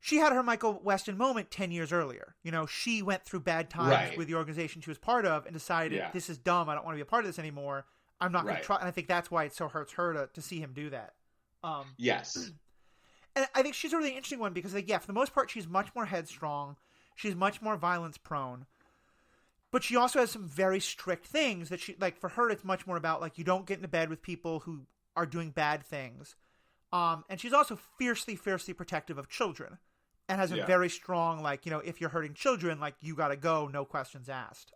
She had her Michael Weston moment 10 years earlier. She went through bad times with the organization she was part of and decided, this is dumb. I don't want to be a part of this anymore. I'm not going to try. And I think that's why it so hurts her to see him do that. Yes. And I think she's a really interesting one because, like, for the most part, she's much more headstrong. She's much more violence prone. But she also has some very strict things that she, like, for her, it's much more about, like, you don't get into bed with people who are doing bad things. And she's also fiercely, fiercely protective of children. And has a very strong, like, if you're hurting children, like, you gotta go, no questions asked.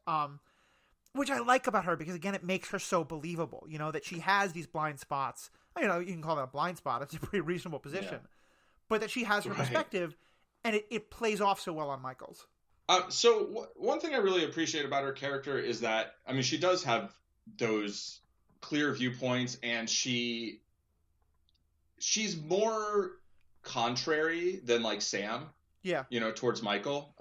Which I like about her because, again, it makes her so believable, that she has these blind spots. You can call that a blind spot. It's a pretty reasonable position. But that she has her perspective, and it plays off so well on Michael's. One thing I really appreciate about her character is that, I mean, she does have those clear viewpoints, and she's more contrary than like Sam, Yeah, towards Michael.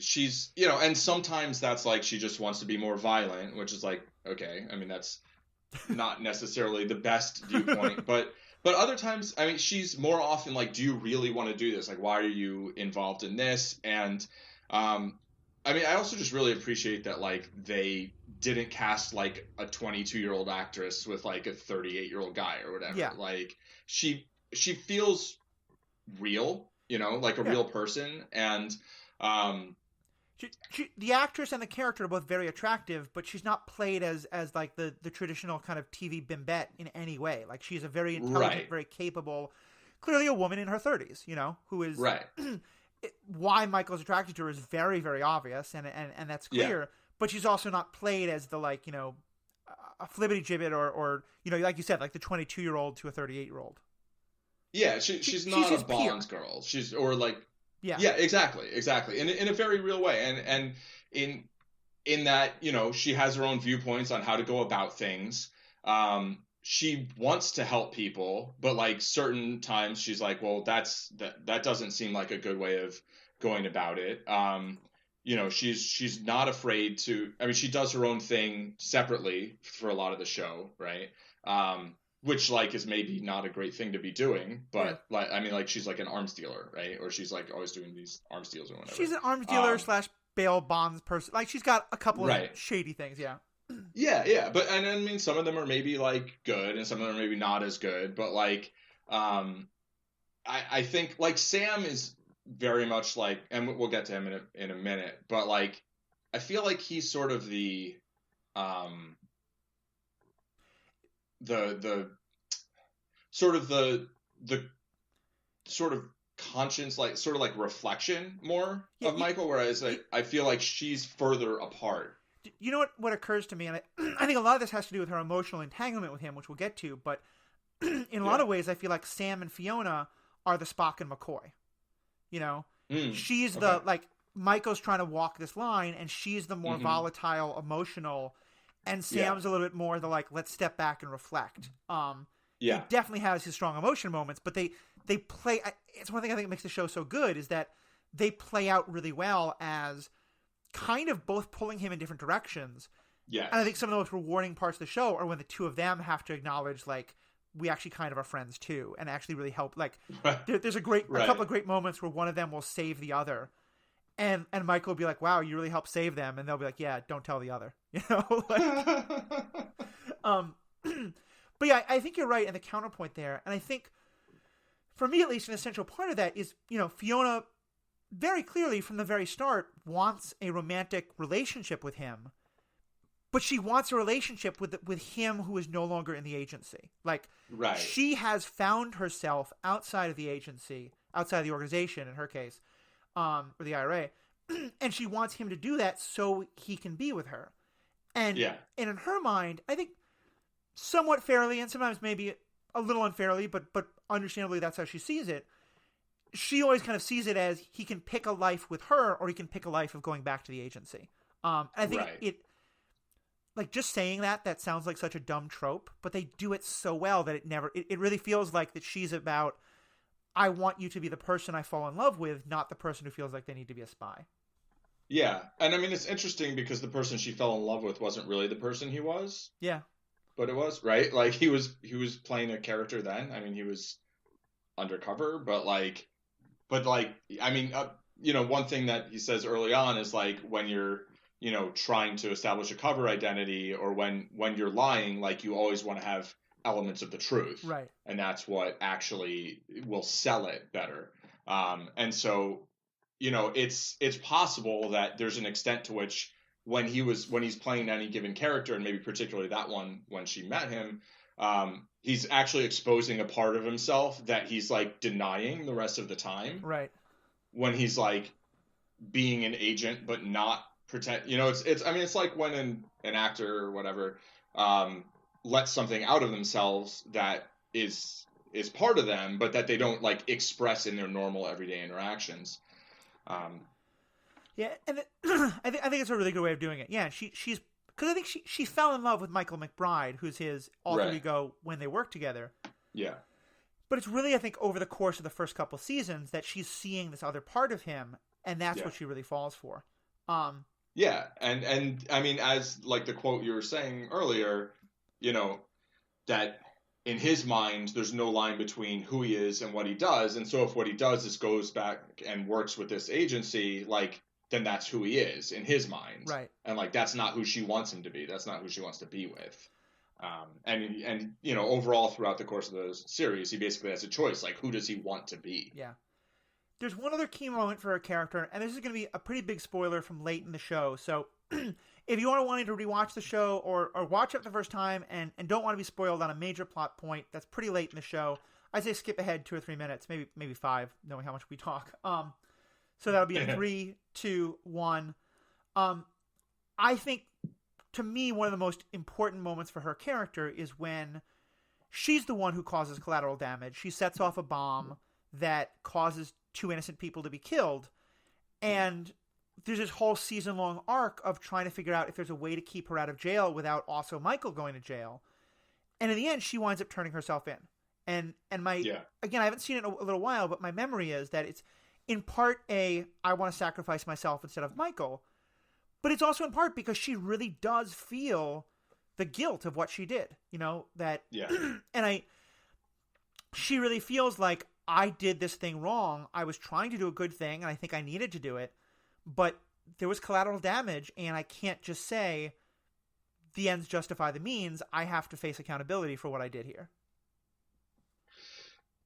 She's, and sometimes that's like she just wants to be more violent, which is like, okay, I mean, that's not necessarily the best viewpoint, but other times, I mean, she's more often like, do you really want to do this? Like, why are you involved in this? And um, I mean, I also just really appreciate that like they didn't cast like a 22-year-old actress with like a 38-year-old guy or whatever. yeah, Like she feels real, like a yeah. real person, and um, The actress and the character are both very attractive, but she's not played as like the traditional kind of TV bimbette in any way. Like she's a very intelligent, right, very capable, clearly a woman in her 30s, who is right, why Michael's attracted to her is very, very obvious, and that's yeah. clear. But she's also not played as the like a flibbity gibbet or like you said, like the 22-year-old to a 38-year-old. Yeah, she's She's not a his peer. Bond girl. She's or like Yeah, yeah, exactly. In a very real way, and in that she has her own viewpoints on how to go about things. She wants to help people, but like certain times she's like, well, that doesn't seem like a good way of going about it. She's not afraid to. I mean, she does her own thing separately for a lot of the show, right? Which like is maybe not a great thing to be doing, yeah. but like I mean, like she's like an arms dealer, right? Or she's like always doing these arms deals or She's whatever. an arms dealer Um, slash bail bonds person. Like she's got a couple of right. shady things. Yeah, Yeah, but and I mean some of them are maybe like good and some of them are maybe not as good, but like um I think like Sam is very much like, and we'll get to him in a minute, but like I feel like he's sort of um the sort of the sort of conscience, like sort of like reflection more yeah. of Michael, whereas I feel like she's further apart. You know what occurs to me, and I think a lot of this has to do with her emotional entanglement with him, which we'll get to. But in a lot Yeah. of ways, I feel like Sam and Fiona are the Spock and McCoy. She's Okay. the like Michael's trying to walk this line, and she's the more Hmm. volatile, emotional, and Yeah. Sam's a little bit more the like let's step back and reflect. He Yeah. definitely has his strong emotion moments, but they play. It's one thing I think makes the show so good is that they play out really well as kind of both pulling him in different directions. Yes. And I think some of the most rewarding parts of the show are when the two of them have to acknowledge like we actually kind of are friends too, and actually really help. Like there's a couple Right. of great moments where one of them will save the other, and Michael will be like, "Wow, you really helped save them," and they'll be like, "Yeah, don't tell the other," like, um, but yeah, I think you're right in the counterpoint there, and I think for me at least, an essential part of that is Fiona very clearly from the very start wants a romantic relationship with him, but she wants a relationship with him who is no longer in the agency. Like Right. she has found herself outside of the agency, outside of the organization in her case, or the IRA, and she wants him to do that so he can be with her. And Yeah. and in her mind, I think somewhat fairly, and sometimes maybe a little unfairly, but understandably that's how she sees it. She always kind of sees it as he can pick a life with her, or he can pick a life of going back to the agency. And I think Right. it like just saying that sounds like such a dumb trope, but they do it so well that it really feels like that she's about, I want you to be the person I fall in love with, not the person who feels like they need to be a spy. Yeah. And I mean, it's interesting because the person she fell in love with wasn't really the person he was, Yeah. but it was, right? Like he was playing a character then. I mean, he was undercover, but like, I mean, one thing that he says early on is like when you're, trying to establish a cover identity, or when you're lying, like you always want to have elements of the truth, Right. and that's what actually will sell it better. And so, it's possible that there's an extent to which when he's playing any given character, and maybe particularly that one when she met him, he's actually exposing a part of himself that he's like denying the rest of the time, Right. when he's like being an agent but not pretend. It's I mean, it's like when an actor or whatever lets something out of themselves that is part of them, but that they don't like express in their normal everyday interactions. um Yeah, and I think it's a really good way of doing it. Yeah, she's because I think she fell in love with Michael McBride, who's his alter ego when they work together. Yeah. But it's really, I think, over the course of the first couple seasons that she's seeing this other part of him, and that's what she really falls for. Yeah, and I mean, as like the quote you were saying earlier, you know, that in his mind, there's no line between who he is and what he does, and so if what he does is goes back and works with this agency, like, then that's who he is in his mind, right? And like that's not who she wants him to be. That's not who she wants to be with. And you know, overall throughout the course of the series, he basically has a choice, like who does he want to be? Yeah. There's one other key moment for a character, and this is going to be a pretty big spoiler from late in the show. So if you are wanting to rewatch the show or watch it the first time and don't want to be spoiled on a major plot point that's pretty late in the show, I'd say skip ahead 2 or 3 minutes, maybe 5, knowing how much we talk. So that'll be in 3, 2, 1. I think, to me, one of the most important moments for her character is when she's the one who causes collateral damage. She sets off a bomb that causes 2 innocent people to be killed. And there's this whole season-long arc of trying to figure out if there's a way to keep her out of jail without also Michael going to jail. And in the end, she winds up turning herself in. And again, I haven't seen it in a little while, but my memory is that it's in part I want to sacrifice myself instead of Michael. But it's also in part because she really does feel the guilt of what she did, you know, that, and she really feels like I did this thing wrong. I was trying to do a good thing and I think I needed to do it, but there was collateral damage and I can't just say the ends justify the means. I have to face accountability for what I did here.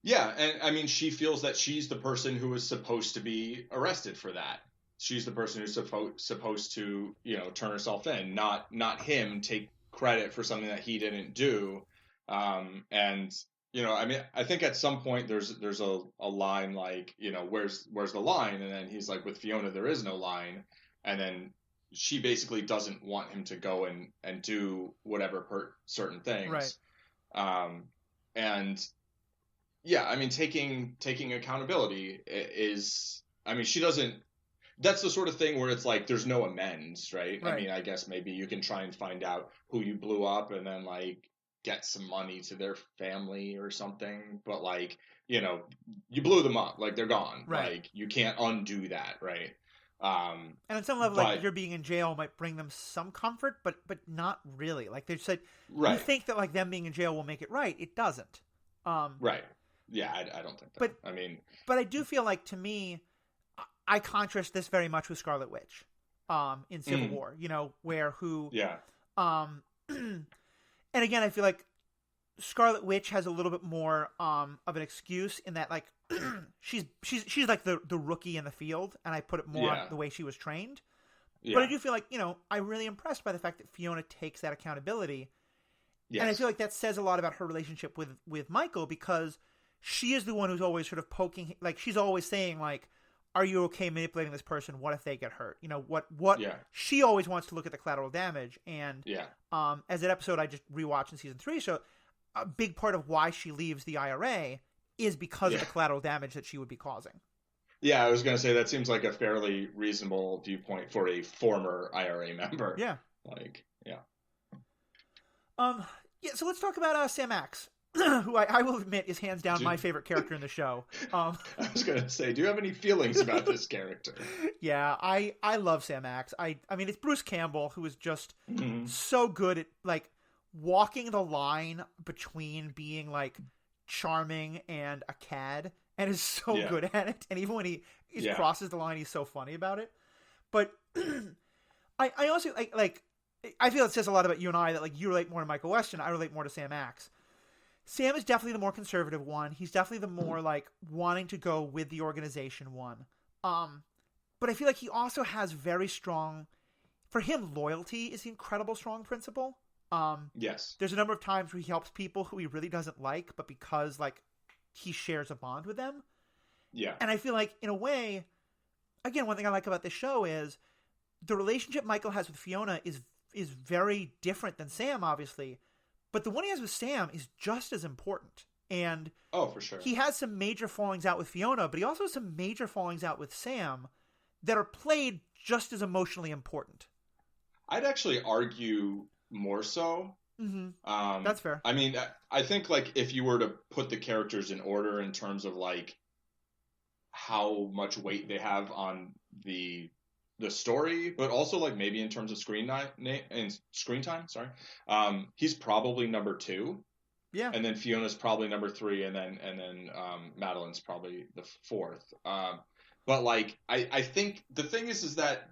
Yeah. And I mean, she feels that she's the person who was supposed to be arrested for that. She's the person who's supposed to, you know, turn herself in, not him take credit for something that he didn't do. And, you know, I mean, I think at some point there's a line like, you know, where's the line? And then he's like, with Fiona, there is no line. And then she basically doesn't want him to go and do whatever certain things. Right. And yeah, I mean, taking accountability is, I mean, she doesn't, that's the sort of thing where it's like there's no amends, right? I mean, I guess maybe you can try and find out who you blew up and then like get some money to their family or something, but like, you know, you blew them up, like they're gone. Right. Like you can't undo that, right? And at some level, like your being in jail might bring them some comfort, but not really. Like they said, you think that like them being in jail will make it right. It doesn't. Right. Yeah, I don't think that. But I do feel like, to me, I contrast this very much with Scarlet Witch in Civil War, you know, and again, I feel like Scarlet Witch has a little bit more of an excuse in that, like, she's like the rookie in the field, and I put it more on the way she was trained. Yeah. But I do feel like, you know, I'm really impressed by the fact that Fiona takes that accountability. Yes. And I feel like that says a lot about her relationship with Michael, because she is the one who's always sort of poking, like, she's always saying, like, are you okay manipulating this person? What if they get hurt? You know, what she always wants to look at the collateral damage. And as an episode I just rewatched in season 3, so a big part of why she leaves the IRA is because of the collateral damage that she would be causing. Yeah, I was going to say that seems like a fairly reasonable viewpoint for a former IRA member. Yeah. Like, yeah. So let's talk about Sam Axe. Who I will admit is hands down my favorite character in the show. I was going to say, do you have any feelings about this character? Yeah, I love Sam Axe. I mean, it's Bruce Campbell, who is just so good at, like, walking the line between being, like, charming and a cad, and is so good at it. And even when he crosses the line, he's so funny about it. But I also, like, I feel it says a lot about you and I that, like, you relate more to Michael Weston, I relate more to Sam Axe. Sam is definitely the more conservative one. He's definitely the more, like, wanting to go with the organization one. But I feel like he also has very strong, for him, loyalty is the incredible strong principle. Yes. There's a number of times where he helps people who he really doesn't like, but because, like, he shares a bond with them. Yeah. And I feel like, in a way, again, one thing I like about this show is the relationship Michael has with Fiona is very different than Sam, obviously. But the one he has with Sam is just as important. And for sure. He has some major fallings out with Fiona, but he also has some major fallings out with Sam that are played just as emotionally important. I'd actually argue more so. That's fair. I mean, I think like if you were to put the characters in order in terms of like how much weight they have on the story, but also like maybe in terms of screen time, sorry, he's probably number 2. Yeah. And then Fiona's probably number 3, and then Madeline's probably the 4th. But like I think the thing is that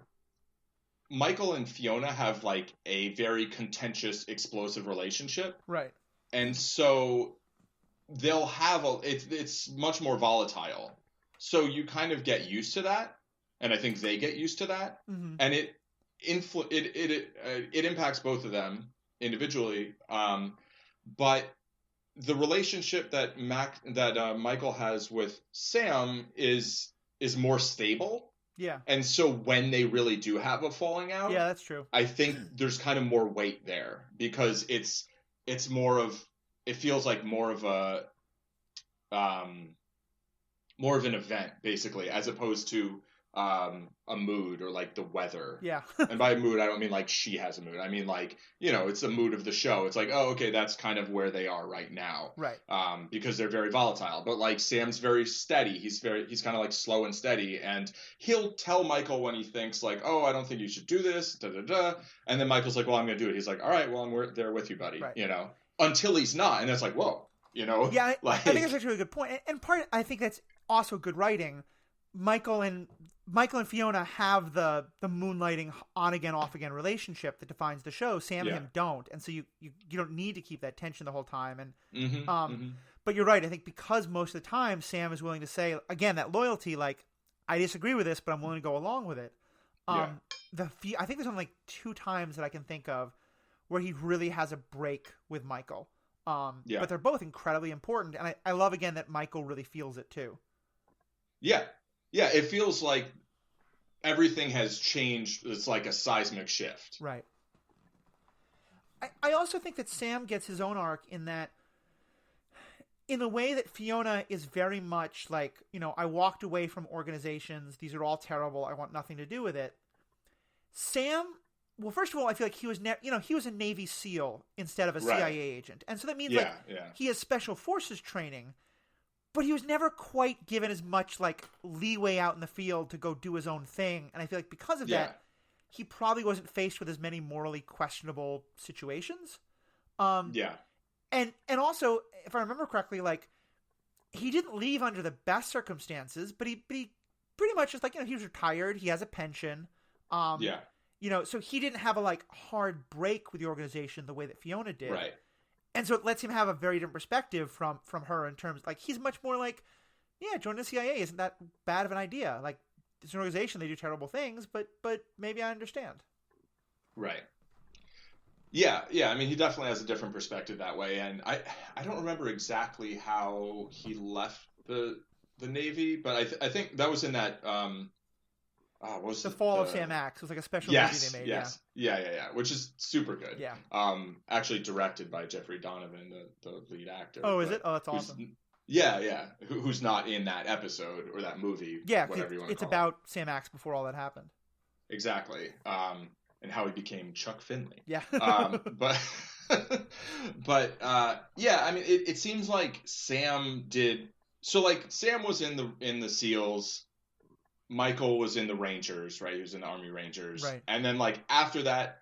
Michael and Fiona have like a very contentious, explosive relationship. Right. And so they'll have it's much more volatile. So you kind of get used to that, and I think they get used to that, and it impacts both of them individually. But the relationship that Michael has with Sam is more stable. Yeah. And so when they really do have a falling out, yeah, that's true. I think there's kind of more weight there because it's more of, it feels like more of an event basically, as opposed to a mood or like the weather. Yeah. And by mood, I don't mean like she has a mood. I mean like, it's the mood of the show. It's like, oh, okay, that's kind of where they are right now. Right. Because they're very volatile. But like Sam's very steady. He's kind of like slow and steady. And he'll tell Michael when he thinks like, oh, I don't think you should do this, da da da. And then Michael's like, well, I'm going to do it. He's like, all right, well, I'm there with you, buddy. Right. Until he's not. And it's like, whoa, Yeah, like, I think that's actually a good point. And part, I think that's also good writing. Michael and Fiona have the moonlighting on again off again relationship that defines the show. Sam and him don't, and so you don't need to keep that tension the whole time. And but you're right. I think because most of the time Sam is willing to say again that loyalty, like I disagree with this, but I'm willing to go along with it. I think there's only like 2 times that I can think of where he really has a break with Michael. But they're both incredibly important, and I love again that Michael really feels it too. Yeah, it feels like everything has changed. It's like a seismic shift. Right. I also think that Sam gets his own arc in that, in a way that Fiona is very much like, I walked away from organizations. These are all terrible. I want nothing to do with it. Sam, well, first of all, I feel like he was he was a Navy SEAL instead of a CIA agent. And so that means he has special forces training. But he was never quite given as much like leeway out in the field to go do his own thing, and I feel like because of that, he probably wasn't faced with as many morally questionable situations. And also, if I remember correctly, like he didn't leave under the best circumstances, but he pretty much just like he was retired, he has a pension, so he didn't have a like hard break with the organization the way that Fiona did, right. And so it lets him have a very different perspective from her in terms, like, he's much more like, joining the CIA isn't that bad of an idea. Like, it's an organization, they do terrible things, but maybe I understand. Right. Yeah. I mean, he definitely has a different perspective that way. And I don't remember exactly how he left the Navy, but I think that was in that the Fall of Sam Axe. It was like a special movie they made. Yes. Yeah. Which is super good. Yeah. Actually directed by Jeffrey Donovan, the lead actor. Oh, is it? Oh, that's awesome. Yeah. Who's not in that episode or that movie? Yeah, it's about Sam Axe before all that happened. Exactly. And how he became Chuck Finley. Yeah. But I mean, it seems like Sam did. So like Sam was in the SEALs. Michael was in the Rangers, right? He was in the Army Rangers. Right. And then like after that,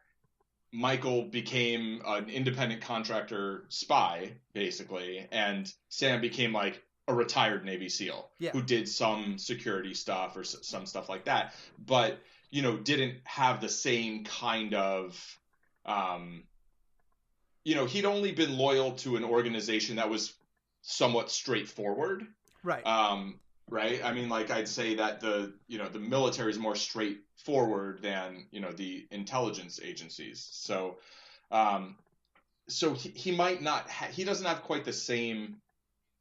Michael became an independent contractor spy, basically. And Sam became like a retired Navy SEAL who did some security stuff or some stuff like that. But, didn't have the same kind of, he'd only been loyal to an organization that was somewhat straightforward. Right. Right. I mean, like I'd say that the military is more straightforward than, the intelligence agencies. So, he might not, he doesn't have quite the same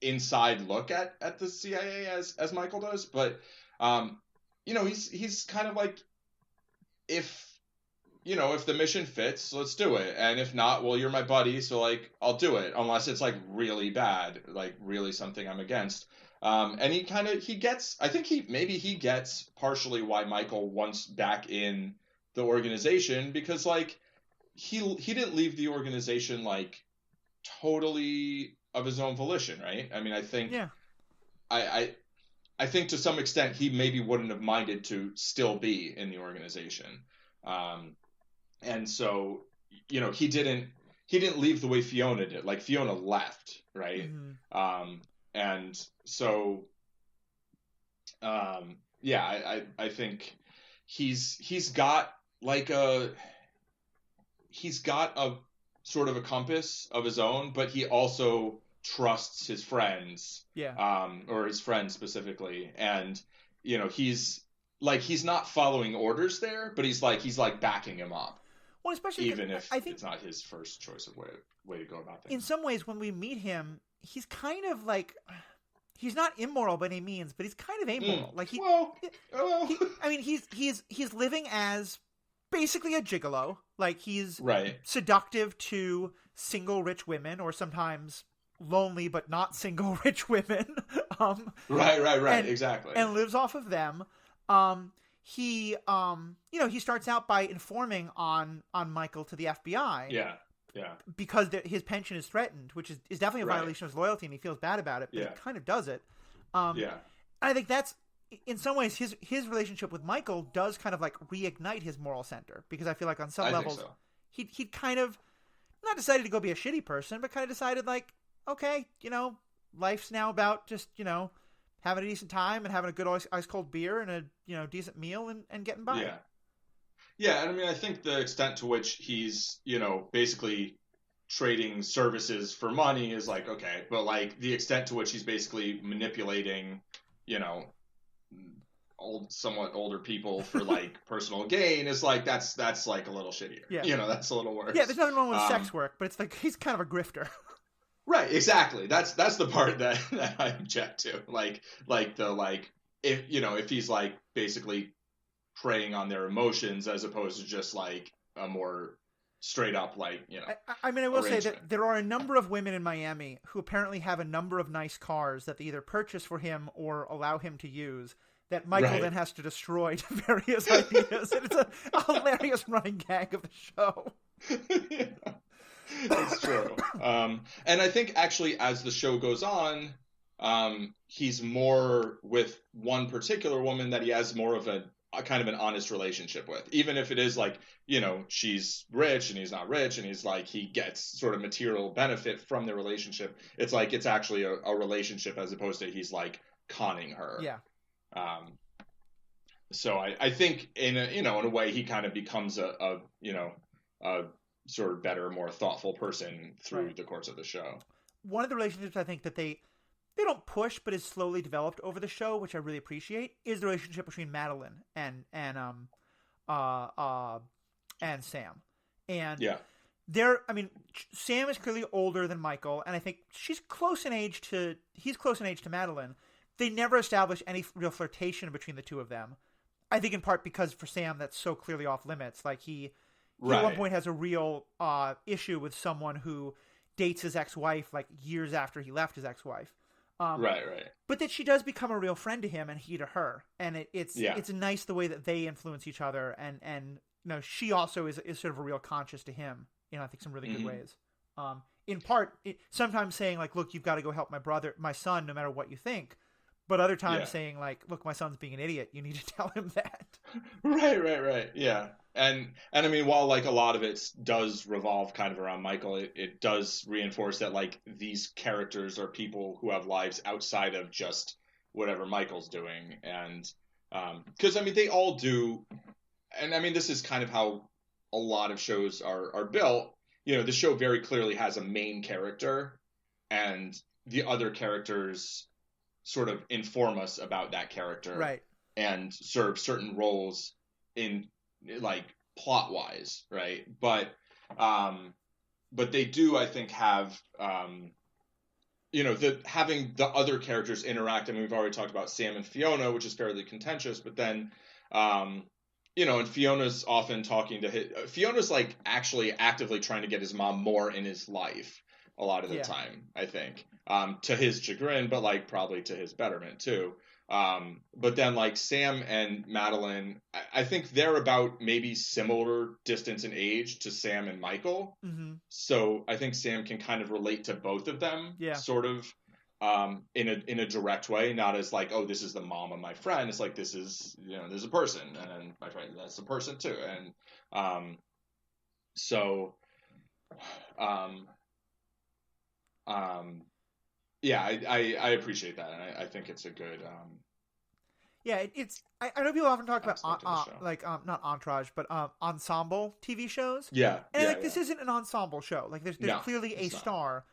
inside look at the CIA as Michael does. But, he's kind of like, if, if the mission fits, let's do it. And if not, well, you're my buddy, so like I'll do it, unless it's like really bad, like really something I'm against. And he gets, I think he gets partially why Michael wants back in the organization, because like he didn't leave the organization like totally of his own volition, right? I mean, I think Yeah. I think to some extent he maybe wouldn't have minded to still be in the organization. And so, he didn't leave the way Fiona did. Like Fiona left, right? And so, yeah, I think he's got a sort of a compass of his own, but he also trusts his friends, or his friends specifically, and he's not following orders there, but he's backing him up. Well, especially even if I think it's not his first choice of way to go about things. In some ways, when we meet him, he's kind of like, he's not immoral by any means, but he's kind of amoral. Like he's living as basically a gigolo. Like he's seductive to single rich women, or sometimes lonely but not single rich women. Exactly. And lives off of them. He starts out by informing on Michael to the FBI. Yeah. Because his pension is threatened, which is definitely a violation of his loyalty, and he feels bad about it, but he kind of does it. I think that's, in some ways, his relationship with Michael does kind of like reignite his moral center, because I feel like on some levels he'd kind of not decided to go be a shitty person, but kind of decided like, okay, life's now about just, having a decent time and having a good ice cold beer and a decent meal and getting by. Yeah, and I mean, I think the extent to which he's basically trading services for money is like, okay, but like the extent to which he's basically manipulating somewhat older people for like personal gain is like that's like a little shittier. That's a little worse. Yeah, there's nothing wrong with sex work, but it's like he's kind of a grifter. Right, exactly. That's the part that I object to. If he's like basically preying on their emotions as opposed to just like a more straight up I mean, I will say that there are a number of women in Miami who apparently have a number of nice cars that they either purchase for him or allow him to use, that Michael then has to destroy to various ideas. And it's a hilarious running gag of the show. It's true. And I think actually as the show goes on, he's more with one particular woman that he has more of a kind of an honest relationship with, even if it is like, she's rich and he's not rich, and he's like, he gets sort of material benefit from the relationship. It's like, it's actually a relationship as opposed to he's like conning her. Yeah. So I think in a way he kind of becomes a sort of better, more thoughtful person through the course of the show. One of the relationships I think that they don't push, but is slowly developed over the show, which I really appreciate, is the relationship between Madeline and Sam. And Sam is clearly older than Michael, and I think he's close in age to Madeline. They never establish any real flirtation between the two of them. I think in part because for Sam that's so clearly off limits. Like he at one point has a real issue with someone who dates his ex-wife like years after he left his ex-wife. But that she does become a real friend to him and he to her, and it's nice the way that they influence each other, and she also is sort of a real conscious to him in I think some really good ways. In part, sometimes saying like, look, you've got to go help my son, no matter what you think. But other times saying like, look, my son's being an idiot. You need to tell him that. Right. Yeah. And I mean, while like a lot of it does revolve kind of around Michael, it does reinforce that like these characters are people who have lives outside of just whatever Michael's doing. And because I mean, they all do. And I mean, this is kind of how a lot of shows are built. The show very clearly has a main character, and the other characters sort of inform us about that character, and serve certain roles in like plot wise, right? But they do, I think, have having the other characters interact. I mean, we've already talked about Sam and Fiona, which is fairly contentious, but then and Fiona's often talking to Fiona's like actually actively trying to get his mom more in his life a lot of the time, I think, to his chagrin, but like probably to his betterment too. But then like Sam and Madeline, I think they're about maybe similar distance in age to Sam and Michael. Mm-hmm. So I think Sam can kind of relate to both of them, sort of, in a direct way, not as like, oh, this is the mom of my friend. It's like, this is, there's a person, and then my friend, that's a person too. And so yeah, I appreciate that, and I think it's a good it's I know people often talk about not entourage, but ensemble TV shows. And this isn't an ensemble show. Like there's clearly a star.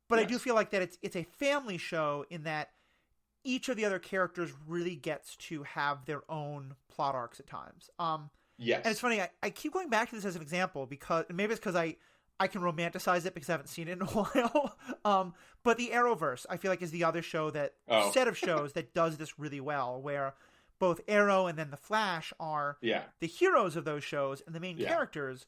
But I do feel like that it's a family show in that each of the other characters really gets to have their own plot arcs at times. Yes. And it's funny, I keep going back to this as an example because maybe it's because I can romanticize it because I haven't seen it in a while. But the Arrowverse, I feel like, is the other show set of shows that does this really well, where both Arrow and then the Flash are the heroes of those shows and the main characters.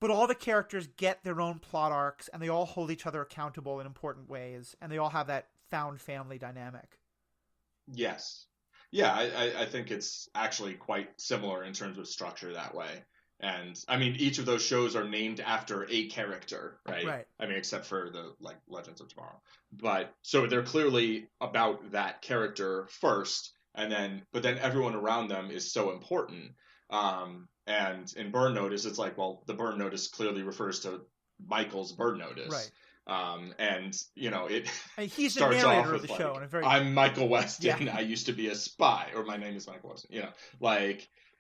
But all the characters get their own plot arcs, and they all hold each other accountable in important ways, and they all have that found family dynamic. Yes. Yeah, I think it's actually quite similar in terms of structure that way. And, I mean, each of those shows are named after a character, right? Right. I mean, except for the, like, Legends of Tomorrow. But, so they're clearly about that character first, but then everyone around them is so important. And in Burn Notice, it's like, well, the Burn Notice clearly refers to Michael's Burn Notice. Right. And, it he's starts the narrator off with, of the show. Like, I'm Michael Weston. I used to be a spy, or my name is Michael Weston.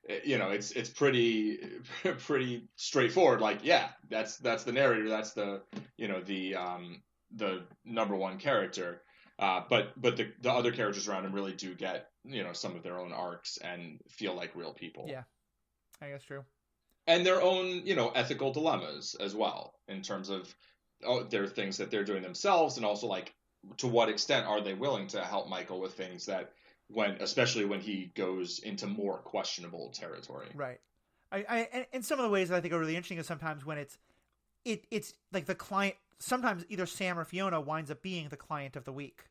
It's pretty straightforward. Like, that's the narrator. That's the number one character. But the other characters around him really do get, some of their own arcs and feel like real people. Yeah. I think that's true. And their own, ethical dilemmas as well, in terms of there are things that they're doing themselves, and also like to what extent are they willing to help Michael with things that especially when he goes into more questionable territory. Right. And some of the ways that I think are really interesting is sometimes when it's like the client. Sometimes either Sam or Fiona winds up being the client of the week.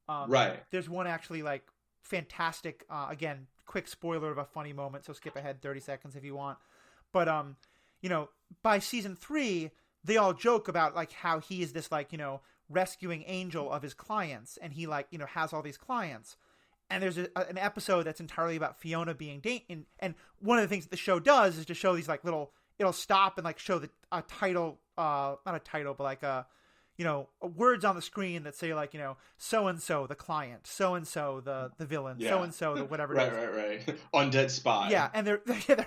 Right. There's one actually like fantastic. Again, quick spoiler of a funny moment, so skip ahead 30 seconds if you want. But by season 3, they all joke about like how he is this like rescuing angel of his clients, and he like has all these clients. And there's an episode that's entirely about Fiona being and one of the things that the show does is to show these like little. It'll stop and like show a title, not a title, but like words on the screen that say like, so and so the client, so and so the villain, so and so the whatever it is. Right. Undead Spy. Yeah, and they're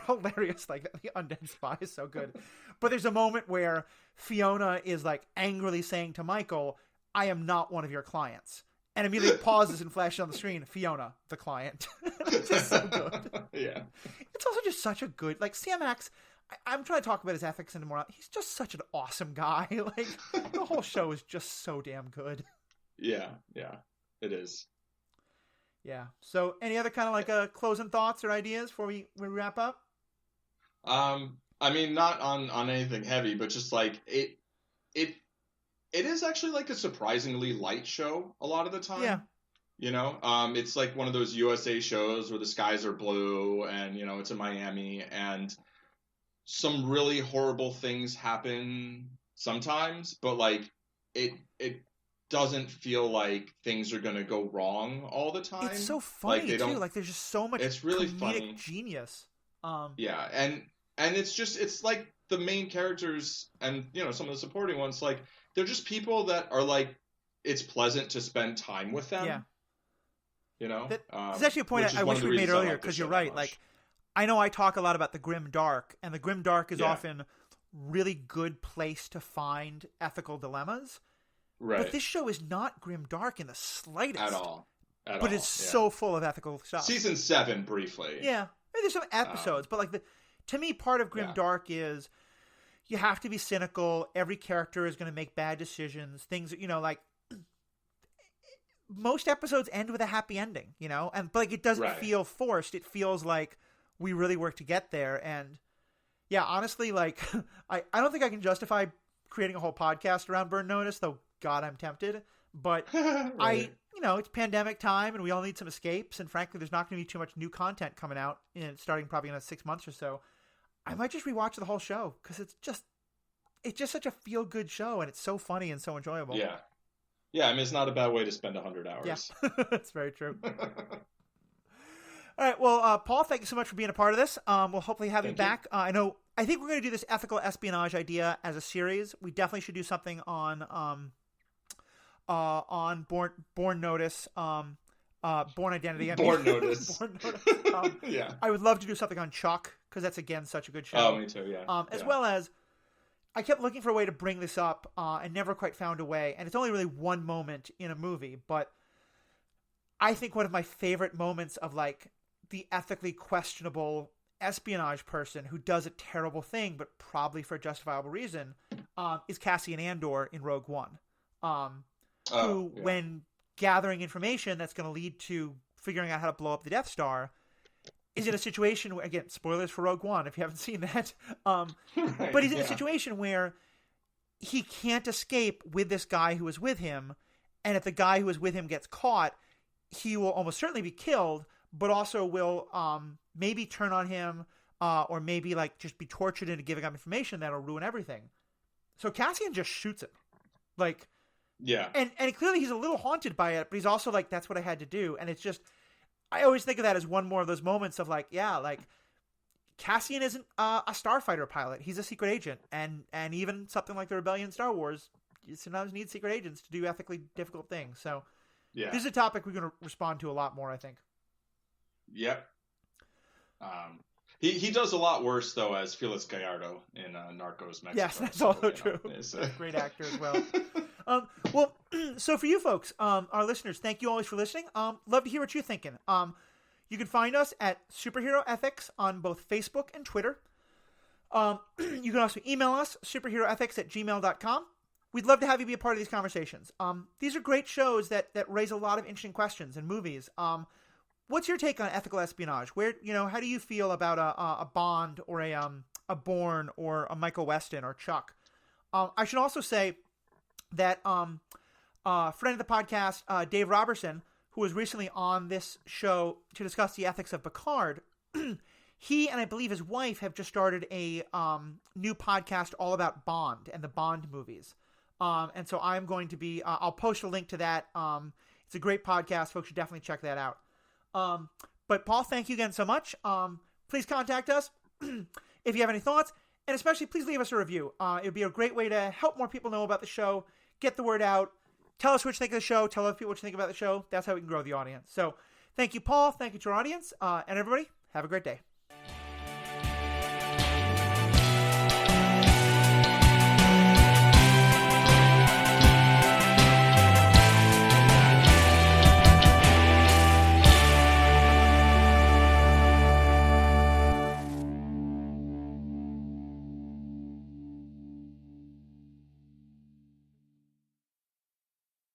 hilarious. Like the Undead Spy is so good. But there's a moment where Fiona is like angrily saying to Michael, "I am not one of your clients." And immediately pauses and flashes on the screen, Fiona, the client. It's just so good. Yeah. It's also just such a good, like Sam Axe, I'm trying to talk about his ethics and more. He's just such an awesome guy. Like the whole show is just so damn good. Yeah, it is. Yeah. So, any other kind of like closing thoughts or ideas before we wrap up? I mean, not on anything heavy, but just like it is actually like a surprisingly light show a lot of the time. Yeah. It's like one of those USA shows where the skies are blue and it's in Miami and some really horrible things happen sometimes, but like it doesn't feel like things are going to go wrong all the time. It's so funny too. Like there's just so much it's really comedic funny. Genius. Yeah, and it's like the main characters and some of the supporting ones, like they're just people that are like it's pleasant to spend time with them. Yeah. There's actually a point I wish we made earlier because you're right. Like I know I talk a lot about the grim dark, and the grim dark is often really good place to find ethical dilemmas. Right. But this show is not grim dark in the slightest. At all. But it's so full of ethical stuff. Season 7, briefly. Yeah. There's some episodes, but like to me, part of grim dark is you have to be cynical. Every character is going to make bad decisions. Things, like most episodes end with a happy ending, but like it doesn't feel forced. It feels like we really worked to get there. And yeah, honestly, like I don't think I can justify creating a whole podcast around Burn Notice, though God, I'm tempted. But Right. it's pandemic time and we all need some escapes. And frankly, there's not going to be too much new content coming out starting probably in 6 months or so. I might just rewatch the whole show because it's just such a feel good show and it's so funny and so enjoyable. Yeah. Yeah. I mean, it's not a bad way to spend 100 hours. Yeah, that's very true. All right. Well, Paul, thank you so much for being a part of this. We'll hopefully have you back. I think we're going to do this ethical espionage idea as a series. We definitely should do something on Born Notice, Born Identity. Born Notice. Born Notice. Yeah. I would love to do something on Chuck because that's again such a good show. Oh, me too. Yeah. As well as I kept looking for a way to bring this up and never quite found a way. And it's only really one moment in a movie, but I think one of my favorite moments of like the ethically questionable espionage person who does a terrible thing, but probably for a justifiable reason, is Cassian Andor in Rogue One. Who, when gathering information that's going to lead to figuring out how to blow up the Death Star, is in a situation where, again, spoilers for Rogue One if you haven't seen that, Right, but he's in a situation where he can't escape with this guy who is with him, and if the guy who is with him gets caught, he will almost certainly be killed, but also will maybe turn on him or maybe like just be tortured into giving up information that'll ruin everything. So Cassian just shoots him. Like, yeah. And clearly he's a little haunted by it, but he's also like, that's what I had to do. And it's just, I always think of that as one more of those moments of like, yeah, like Cassian isn't a starfighter pilot. He's a secret agent. And even something like the Rebellion in Star Wars, you sometimes need secret agents to do ethically difficult things. So Yeah. this is a topic we're going to respond to a lot more, I think. Yep. He does a lot worse though as Felix Gallardo in Narcos Mexico. Yes, that's also true. He's a great actor as well. Well, so for you folks, our listeners, thank you always for listening. Love to hear what you're thinking. You can find us at Superhero Ethics on both Facebook and Twitter. You can also email us, superheroethics@gmail.com. We'd love to have you be a part of these conversations. These are great shows that raise a lot of interesting questions and movies. What's your take on ethical espionage? How do you feel about a Bond or a Bourne or a Michael Weston or Chuck? I should also say that friend of the podcast, Dave Robertson, who was recently on this show to discuss the ethics of Picard, he and I believe his wife have just started a new podcast all about Bond and the Bond movies. And so I'm going to be, I'll post a link to that. It's a great podcast. Folks should definitely check that out. But Paul, thank you again so much. Please contact us if you have any thoughts, and especially please leave us a review. It would be a great way to help more people know about the show, get the word out, tell us what you think of the show, tell other people what you think about the show. That's how we can grow the audience. So thank you, Paul. Thank you to our audience, and everybody have a great day.